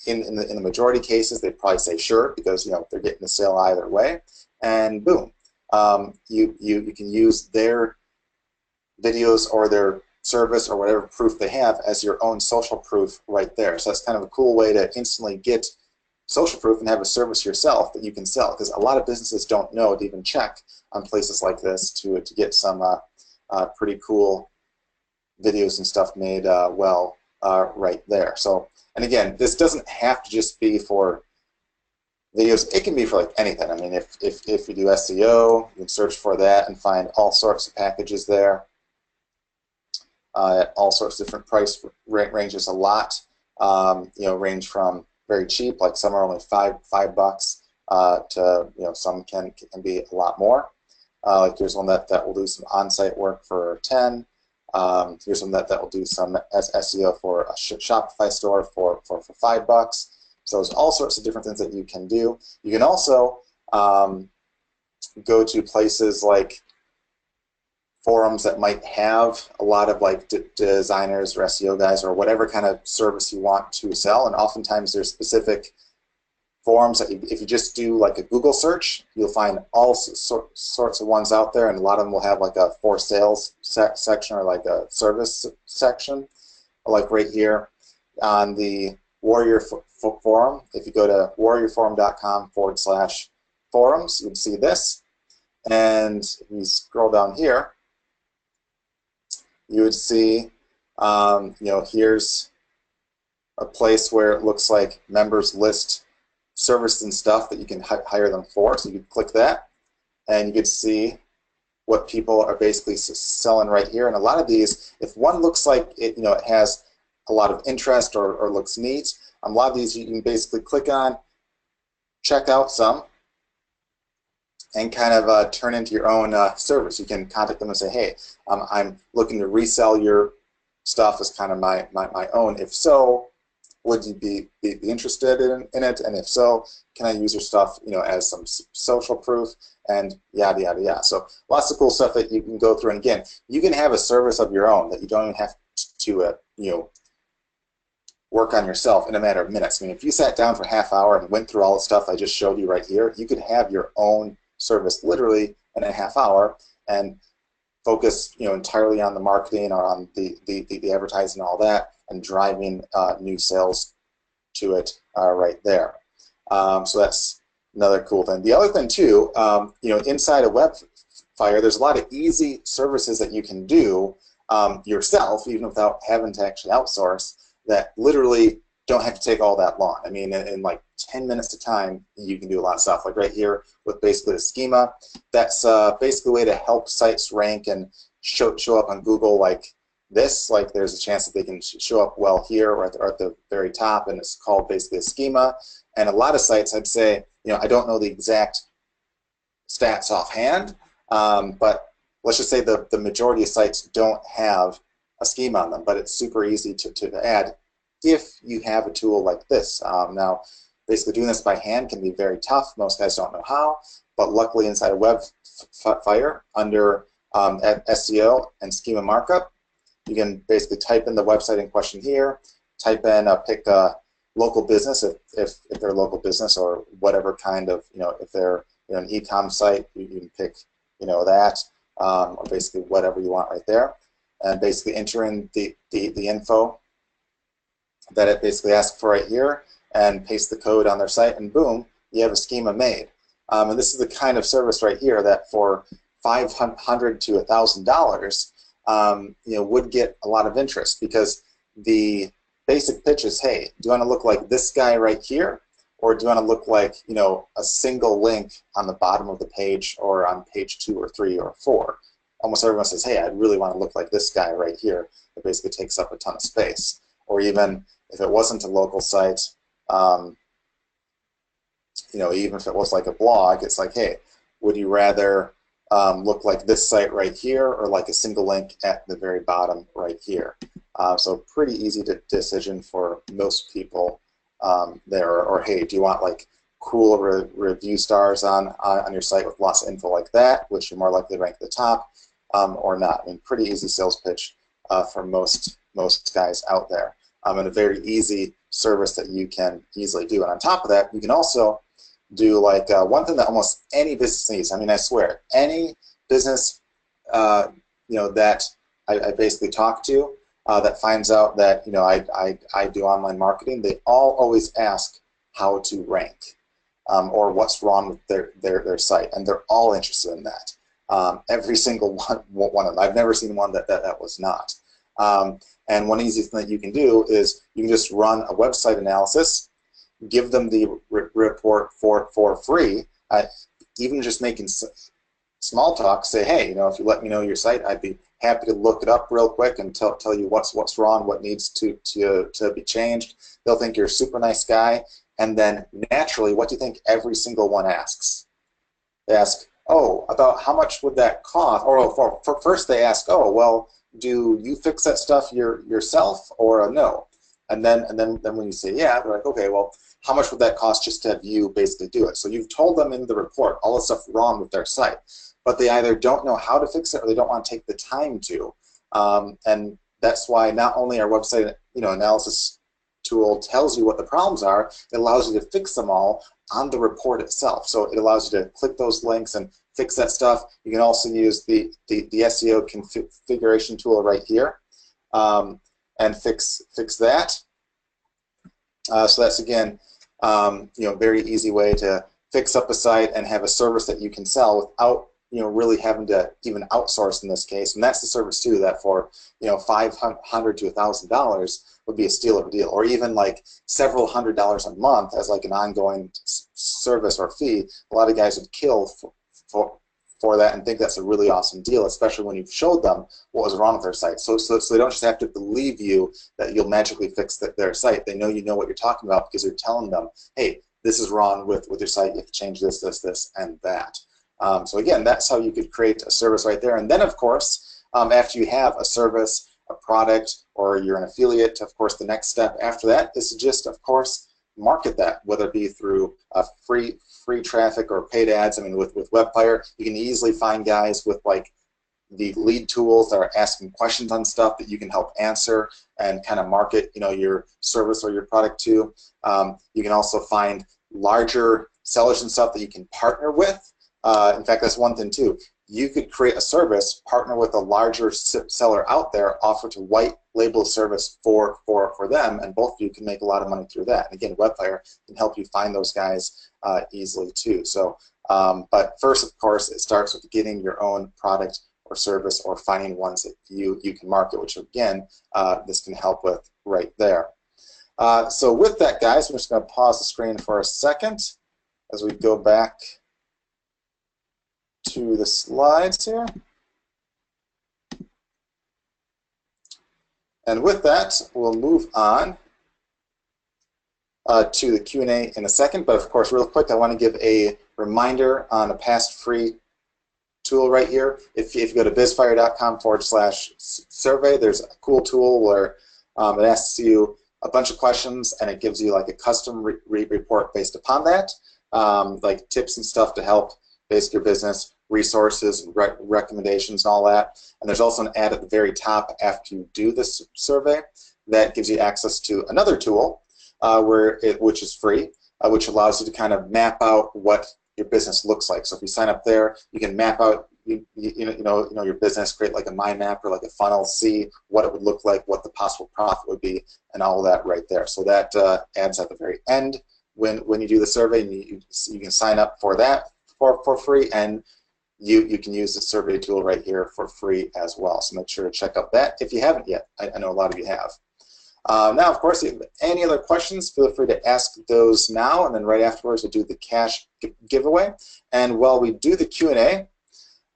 In the majority cases, they'd probably say sure, because they're getting the sale either way, and boom. you can use their videos or their service or whatever proof they have as your own social proof right there. So that's kind of a cool way to instantly get social proof and have a service yourself that you can sell, because a lot of businesses don't know to even check on places like this to get some pretty cool videos and stuff made right there. So, and again, this doesn't have to just be for videos. It can be for like anything. I mean, if you do SEO, you can search for that and find all sorts of packages there at all sorts of different price ranges. A lot, range from very cheap, like some are only $5 to some can be a lot more. Like here's one that will do some on-site work for 10. Here's one that will do some SEO for a Shopify store for $5. So there's all sorts of different things that you can do. You can also go to places like forums that might have a lot of like designers or SEO guys or whatever kind of service you want to sell, and oftentimes there's specific forums that if you just do like a Google search, you'll find all sorts of ones out there, and a lot of them will have like a for sales section or like a service section, like right here on the Warrior Forum. If you go to warriorforum.com/forums, you can see this, and if you scroll down here, you would see, here's a place where it looks like members list services and stuff that you can hire them for. So you could click that, and you could see what people are basically selling right here. And a lot of these, if one looks like it, it has a lot of interest or looks neat, a lot of these you can basically click on, check out some, and kind of turn into your own service. You can contact them and say, hey, I'm looking to resell your stuff as kind of my own. If so, would you be interested in it? And if so, can I use your stuff as some social proof and yada, yada, yada. So lots of cool stuff that you can go through. And again, you can have a service of your own that you don't even have to work on yourself in a matter of minutes. I mean, if you sat down for a half hour and went through all the stuff I just showed you right here, you could have your own service literally in a half hour and focus entirely on the marketing or on the advertising and all that, and driving new sales to it right there. So that's another cool thing. The other thing too, inside of Webfire, there's a lot of easy services that you can do yourself, even without having to actually outsource, that literally don't have to take all that long. I mean, in like 10 minutes of time, you can do a lot of stuff. Like right here with basically the schema, that's basically a way to help sites rank and show up on Google like this. Like there's a chance that they can show up well here or at the very top, and it's called basically a schema. And a lot of sites, I'd say, I don't know the exact stats offhand, but let's just say the majority of sites don't have a schema on them, but it's super easy to add if you have a tool like this. Now, basically doing this by hand can be very tough. Most guys don't know how, but luckily inside of Webfire, under SEO and schema markup, you can basically type in the website in question here, type in, pick a local business if they're a local business, or whatever kind of, if they're an e-com site, you can pick that, or basically whatever you want right there, and basically enter in the info that it basically asks for right here, and paste the code on their site, and boom, you have a schema made. And this is the kind of service right here that for $500 to $1,000, would get a lot of interest, because the basic pitch is, hey, do you want to look like this guy right here, or do you want to look like a single link on the bottom of the page, or on page 2 or 3 or 4? Almost everyone says, hey, I really want to look like this guy right here. It basically takes up a ton of space. Or even if it wasn't a local site, even if it was like a blog, it's like, hey, would you rather look like this site right here, or like a single link at the very bottom right here? So pretty easy decision for most people there. Or hey, do you want like cool review stars on your site with lots of info like that, which you're more likely to rank at the top, or not? I mean, pretty easy sales pitch for most guys out there, and a very easy service that you can easily do. And on top of that, you can also do like one thing that almost any business needs. I mean, I swear, any business that I basically talk to that finds out that I do online marketing, they all always ask how to rank or what's wrong with their site, and they're all interested in that. Every single one of them. I've never seen one that was not. And one easy thing that you can do is you can just run a website analysis, give them the report for free, even just making small talk, say, hey, if you let me know your site, I'd be happy to look it up real quick and tell you what's wrong, what needs to be changed. They'll think you're a super nice guy, and then naturally, what do you think every single one asks? They ask, oh, about how much would that cost? Or for first they ask, oh, well, do you fix that stuff yourself or no? And then when you say yeah, they're like, okay, well, how much would that cost just to have you basically do it? So you've told them in the report all the stuff wrong with their site, but they either don't know how to fix it or they don't want to take the time to. And that's why not only our website analysis tool tells you what the problems are, it allows you to fix them all on the report itself. So it allows you to click those links and fix that stuff. You can also use the SEO configuration tool right here and fix that. So that's again, very easy way to fix up a site and have a service that you can sell without really having to even outsource in this case. And that's the service too that for $500 to $1,000 would be a steal of a deal, or even like several $100s a month as like an ongoing service or fee. A lot of guys would kill for that and think that's a really awesome deal, especially when you've showed them what was wrong with their site. So they don't just have to believe you that you'll magically fix their site. They know you know what you're talking about because you're telling them, hey, this is wrong with your site. You have to change this, and that. So again, that's how you could create a service right there. And then, of course, after you have a service, a product, or you're an affiliate, of course, the next step after that is to just, of course, market that, whether it be through free traffic or paid ads. I mean, with Webfire, you can easily find guys with like the lead tools that are asking questions on stuff that you can help answer and kind of market, your service or your product to. You can also find larger sellers and stuff that you can partner with. In fact, that's one thing too. You could create a service, partner with a larger seller out there, offer to white label service for them, and both of you can make a lot of money through that. And again, Webfire can help you find those guys easily too. So, but first, of course, it starts with getting your own product or service or finding ones that you can market, which again, this can help with right there. So with that, guys, I'm just going to pause the screen for a second as we go back to the slides here. And with that, we'll move on to the Q&A in a second. But of course, real quick, I want to give a reminder on a past free tool right here. If you go to bizfire.com/survey, there's a cool tool where it asks you a bunch of questions and it gives you like a custom report based upon that, like tips and stuff to help base your business, resources, recommendations, and all that. And there's also an ad at the very top after you do this survey that gives you access to another tool which is free, which allows you to kind of map out what your business looks like. So if you sign up there, you can map out your business, create like a mind map or like a funnel, see what it would look like, what the possible profit would be, and all of that right there. So that adds at the very end when you do the survey, and you can sign up for that for free, and you can use the survey tool right here for free as well. So make sure to check out that if you haven't yet. I know a lot of you have. Now, of course, if you have any other questions, feel free to ask those now, and then right afterwards we'll do the cash giveaway. And while we do the Q&A,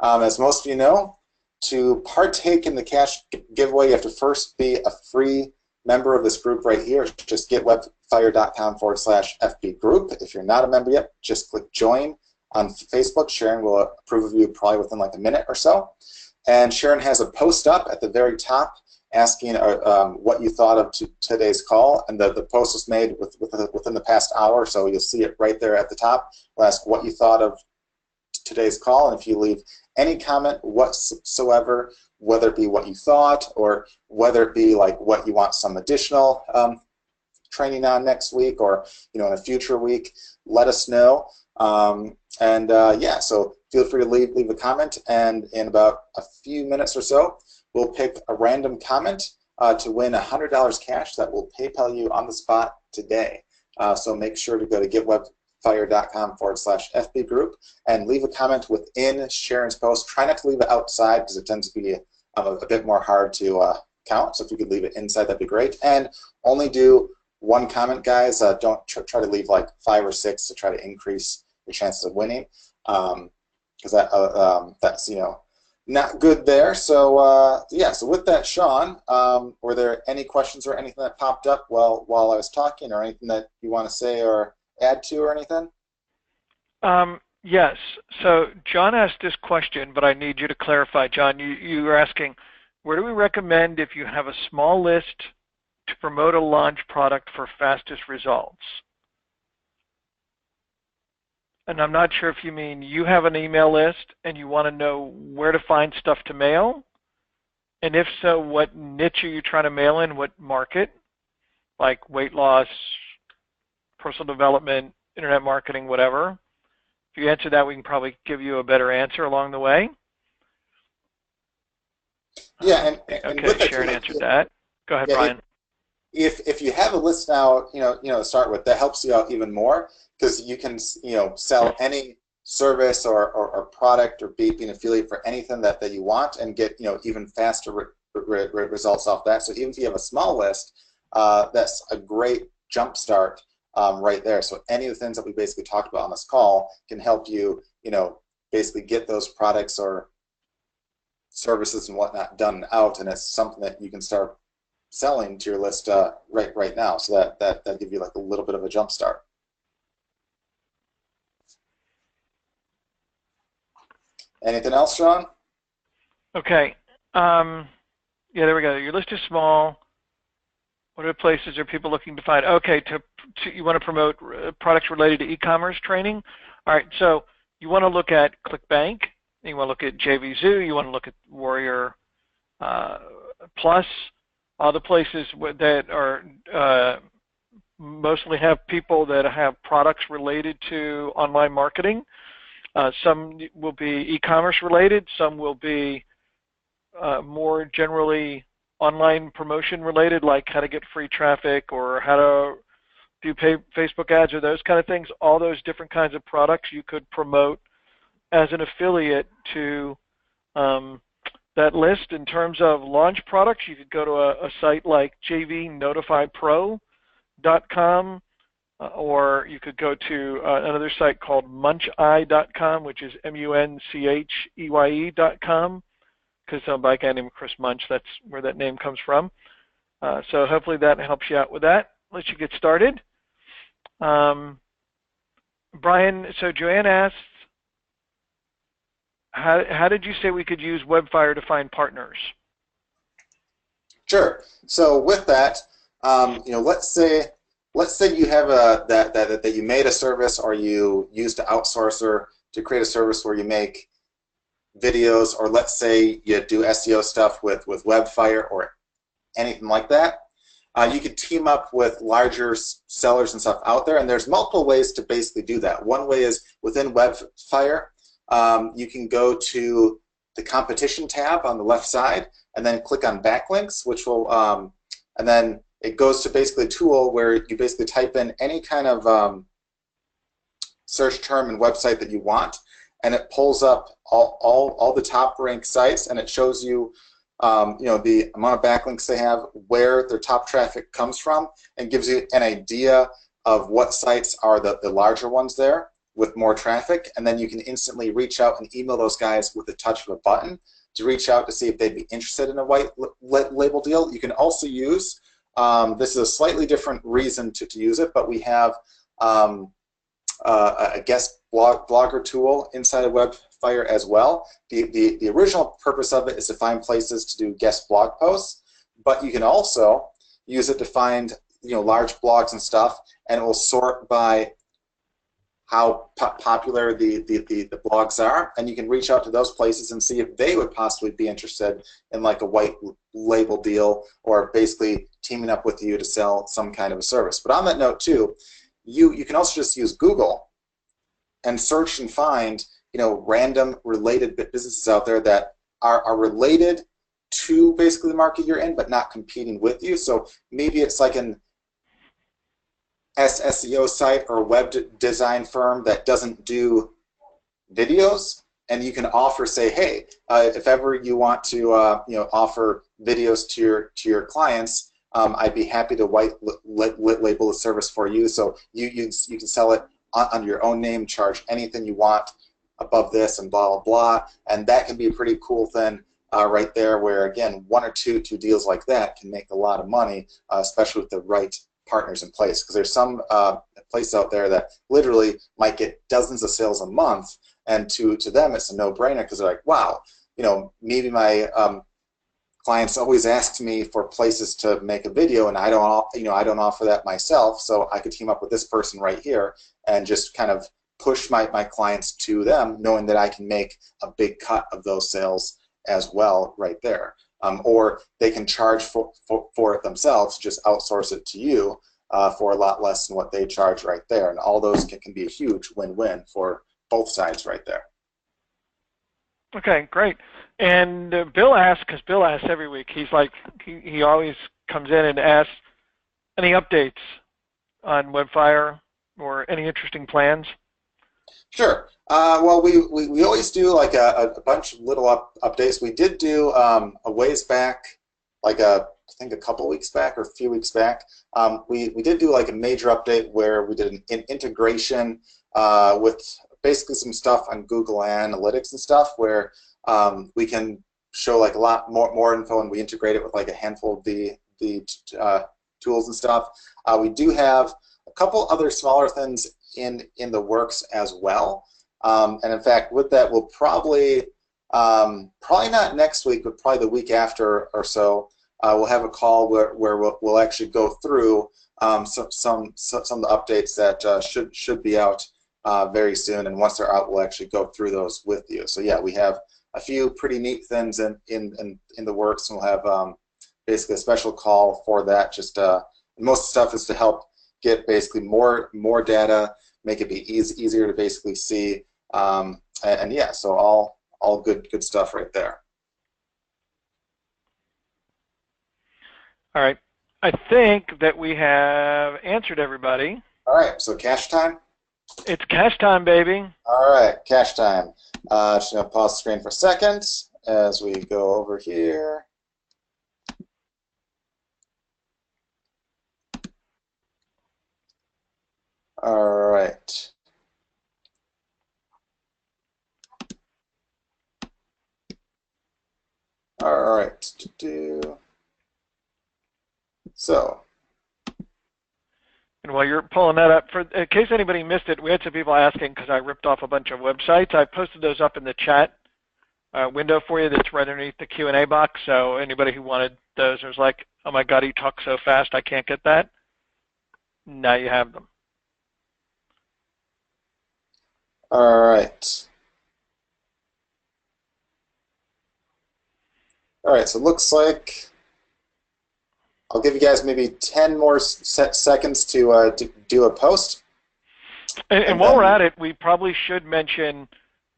as most of you know, to partake in the cash giveaway, you have to first be a free member of this group right here. Just getwebfire.com/FB group. If you're not a member yet, just click join on Facebook. Sharon will approve of you probably within like a minute or so. And Sharon has a post up at the very top asking what you thought of today's call, and the post was made within the past hour, so you'll see it right there at the top. We'll ask what you thought of today's call, and if you leave any comment whatsoever, whether it be what you thought or whether it be like what you want some additional training on next week or in a future week, let us know. Yeah, so feel free to leave a comment, and in about a few minutes or so, we'll pick a random comment to win $100 cash that will PayPal you on the spot today. So make sure to go to getwebfire.com/FB group and leave a comment within Sharon's post. Try not to leave it outside because it tends to be a bit more hard to count. So if you could leave it inside, that'd be great. And only do one comment, guys. Don't try to leave like 5 or 6 to try to increase your chances of winning, because that's not good there. So yeah. So with that, Sean, were there any questions or anything that popped up while I was talking, or anything that you want to say or add to, or anything? Yes. So John asked this question, but I need you to clarify. John, you were asking, where do we recommend if you have a small list to promote a launch product for fastest results? And I'm not sure if you mean you have an email list and you want to know where to find stuff to mail. And if so, what niche are you trying to mail in? What market? Like weight loss, personal development, internet marketing, whatever. If you answer that, we can probably give you a better answer along the way. Yeah, and okay, with that, Sharon answered that. Go ahead, yeah, Brian. If you have a list now, to start with, that helps you out even more, because you can sell any service or product or be an affiliate for anything that you want, and get even faster results off that. So even if you have a small list, that's a great jump start right there. So any of the things that we basically talked about on this call can help you basically get those products or services and whatnot done out, and it's something that you can start selling to your list right now. So that give you like a little bit of a jump start. Anything else, Sean? Okay. Yeah, there we go. Your list is small. What other places are people looking to find? Okay, you want to promote products related to e-commerce training? All right, so you want to look at ClickBank. You want to look at JVZoo. You want to look at Warrior Plus. All the places that are mostly have people that have products related to online marketing. Some will be e-commerce related. Some will be more generally online promotion related, like how to get free traffic or how to do Facebook ads or those kind of things. All those different kinds of products you could promote as an affiliate to that list. In terms of launch products, you could go to a site like jvnotifypro.com, or you could go to another site called muncheye.com, which is muncheye.com, because by a guy named Chris Munch, that's where that name comes from. So hopefully that helps you out with that. Let you get started. Brian, so Joanne asked, how did you say we could use Webfire to find partners? Sure. So with that, let's say you have that you made a service, or you used an outsourcer to create a service where you make videos, or let's say you do SEO stuff with Webfire or anything like that. You could team up with larger sellers and stuff out there, and there's multiple ways to basically do that. One way is within Webfire. You can go to the competition tab on the left side and then click on backlinks, which will, and then it goes to basically a tool where you basically type in any kind of search term and website that you want, and it pulls up all the top ranked sites, and it shows you the amount of backlinks they have, where their top traffic comes from, and gives you an idea of what sites are the larger ones there with more traffic. And then you can instantly reach out and email those guys with the touch of a button to reach out to see if they'd be interested in a white label deal. You can also use, this is a slightly different reason to use it, but we have a guest blogger tool inside of Webfire as well. The original purpose of it is to find places to do guest blog posts, but you can also use it to find large blogs and stuff, and it will sort by how popular the blogs are, and you can reach out to those places and see if they would possibly be interested in like a white label deal, or basically teaming up with you to sell some kind of a service. But on that note too, you can also just use Google and search and find, random related businesses out there that are related to basically the market you're in, but not competing with you. So maybe it's like an SEO site or a web design firm that doesn't do videos, and you can offer, say, hey, if ever you want to offer videos to your clients, I'd be happy to white label the service for you. So you can sell it under your own name, charge anything you want above this, and blah blah blah. And that can be a pretty cool thing right there, where again, one or two deals like that can make a lot of money, especially with the right partners in place. Because there's some place out there that literally might get dozens of sales a month, and to them it's a no-brainer, because they're like, wow, maybe my clients always ask me for places to make a video, and I don't offer that myself, so I could team up with this person right here and just kind of push my clients to them, knowing that I can make a big cut of those sales as well right there. Or they can charge for it themselves, just outsource it to you for a lot less than what they charge right there. And all those can be a huge win-win for both sides right there. Okay, great. And Bill asks, because Bill asks every week, he's like, he always comes in and asks any updates on Webfire or any interesting plans? Sure. Well, we always do like a bunch of little updates. We did do a ways back, like I think a couple weeks back or a few weeks back. We did do like a major update where we did an integration with basically some stuff on Google Analytics and stuff, where we can show like a lot more info, and we integrate it with like a handful of the tools and stuff. We do have a couple other smaller things in the works as well. And in fact, with that, we'll probably not next week, but probably the week after or so, we'll have a call where we'll actually go through some of the updates that should be out very soon. And once they're out, we'll actually go through those with you. So yeah, we have a few pretty neat things in the works, and we'll have basically a special call for that. Just most of the stuff is to help get basically more data, make it be easier to basically see, and yeah, so all good stuff right there. All right, I think that we have answered everybody. All right, so cash time. It's cash time, baby. All right, cash time. Just gonna pause the screen for a second as we go over here. All right. All right. So. And while you're pulling that up, in case anybody missed it, we had some people asking because I ripped off a bunch of websites. I posted those up in the chat window for you that's right underneath the Q&A box. So anybody who wanted those was like, oh my God, he talks so fast, I can't get that. Now you have them. All right. All right, so it looks like I'll give you guys maybe 10 more seconds to do a post. And while we're at it, we probably should mention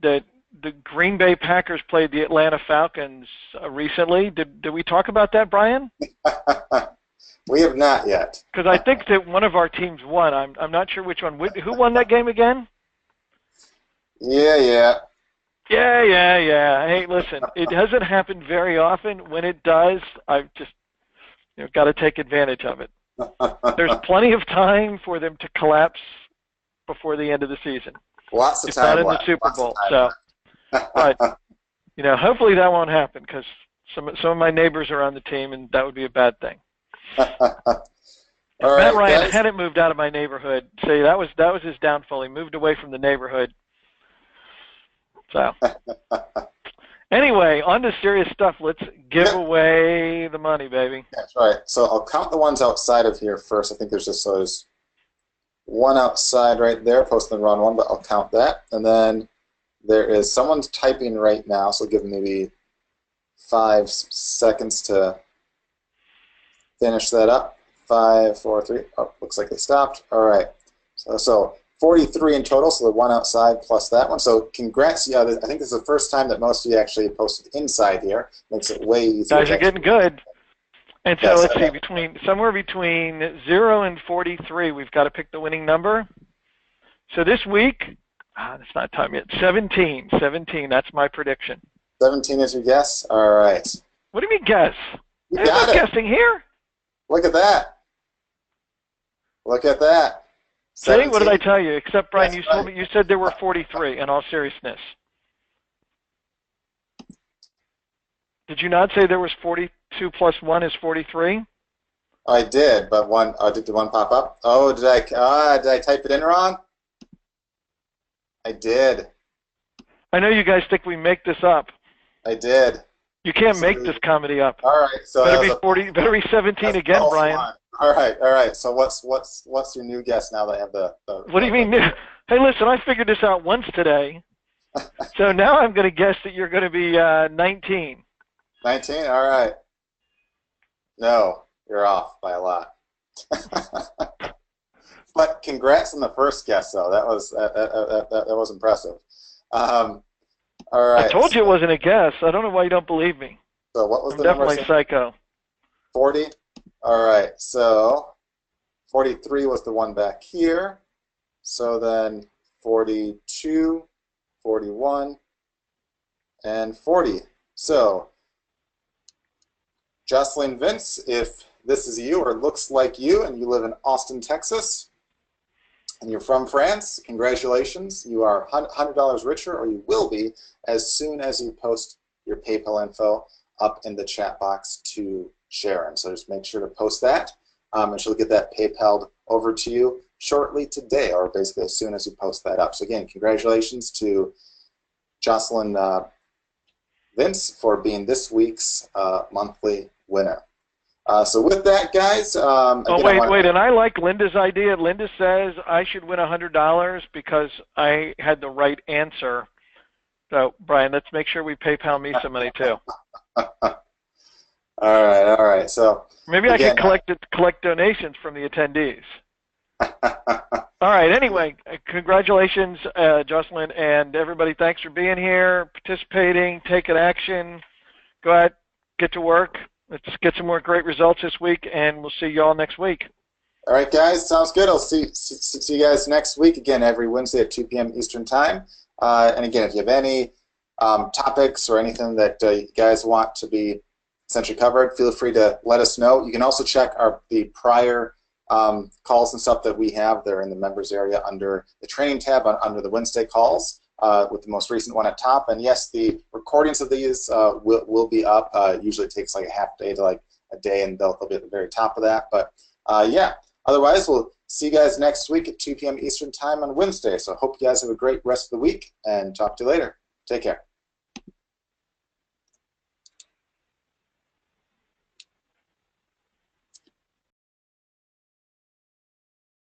that the Green Bay Packers played the Atlanta Falcons recently. Did we talk about that, Brian? We have not yet. Because I think that one of our teams won. I'm not sure which one. Who won that game again? Yeah. Hey, listen, it doesn't happen very often. When it does, I've just got to take advantage of it. There's plenty of time for them to collapse before the end of the season. Lots of it's time not in the Super Bowl, so. But hopefully that won't happen, because some of my neighbors are on the team, and that would be a bad thing. Matt Ryan hadn't moved out of my neighborhood. See, that was his downfall. He moved away from the neighborhood. So, anyway, on to serious stuff. Let's give away the money, baby. That's right. So I'll count the ones outside of here first. I think there's one outside right there, posting the wrong one, but I'll count that. And then there is someone's typing right now, so give them maybe 5 seconds to finish that up. 5, 4, 3. Oh, looks like they stopped. All right. So 43 in total, so the one outside plus that one. So congrats. Yeah, I think this is the first time that most of you actually posted inside here. Makes it way easier. Guys are getting good. And so Yes, let's see, somewhere between 0 and 43, we've got to pick the winning number. So this week, it's not time yet, 17, that's my prediction. 17 is your guess? All right. What do you mean guess? You There's got no it. guessing here. Look at that. Look at that. See, 17. what did I tell you? Except, Brian, That's you told right. me, you said there were 43, in all seriousness. Did you not say there was 42 plus 1 is 43? I did, but did the one pop up? Oh, did I type it in wrong? I did. I know you guys think we make this up. I did. You can't make this comedy up. All right, so Better that be was 40. Better be 17 again, false Brian. one. All right. So what's your new guess now that I have the What do you mean? Hey, listen, I figured this out once today. So now I'm going to guess that you're going to be 19. 19. All right. No, you're off by a lot. But congrats on the first guess, though. That was impressive. All right. I told you it wasn't a guess. I don't know why you don't believe me. So what was I'm the number? definitely psycho. 40. All right. So 43 was the one back here. So then 42, 41, and 40. So Jocelyn Vince, if this is you or looks like you and you live in Austin, Texas, and you're from France, congratulations. You are $100 richer, or you will be, as soon as you post your PayPal info up in the chat box to Sharon. So just make sure to post that, and she'll get that PayPal'd over to you shortly today, or basically as soon as you post that up. So again, congratulations to Jocelyn Vince for being this week's monthly winner. So with that, guys. Wait, and I like Linda's idea. Linda says I should win $100 because I had the right answer. So, Brian, let's make sure we PayPal me some money too. All right. So maybe again, I can collect donations from the attendees. All right. Anyway, congratulations, Jocelyn, and everybody. Thanks for being here, participating, taking action. Go out, get to work. Let's get some more great results this week, and we'll see you all next week. All right, guys. Sounds good. I'll see you guys next week, again, every Wednesday at 2 p.m. Eastern Time. And again, if you have any topics or anything that you guys want to be essentially covered, feel free to let us know. You can also check the prior calls and stuff that we have there in the members area under the training tab under the Wednesday calls. With the most recent one at top, and yes, the recordings of these will be up. Usually it takes like a half day to like a day, and they'll be at the very top of that. But yeah, otherwise we'll see you guys next week at 2 p.m. Eastern Time on Wednesday. So I hope you guys have a great rest of the week, and talk to you later. Take care.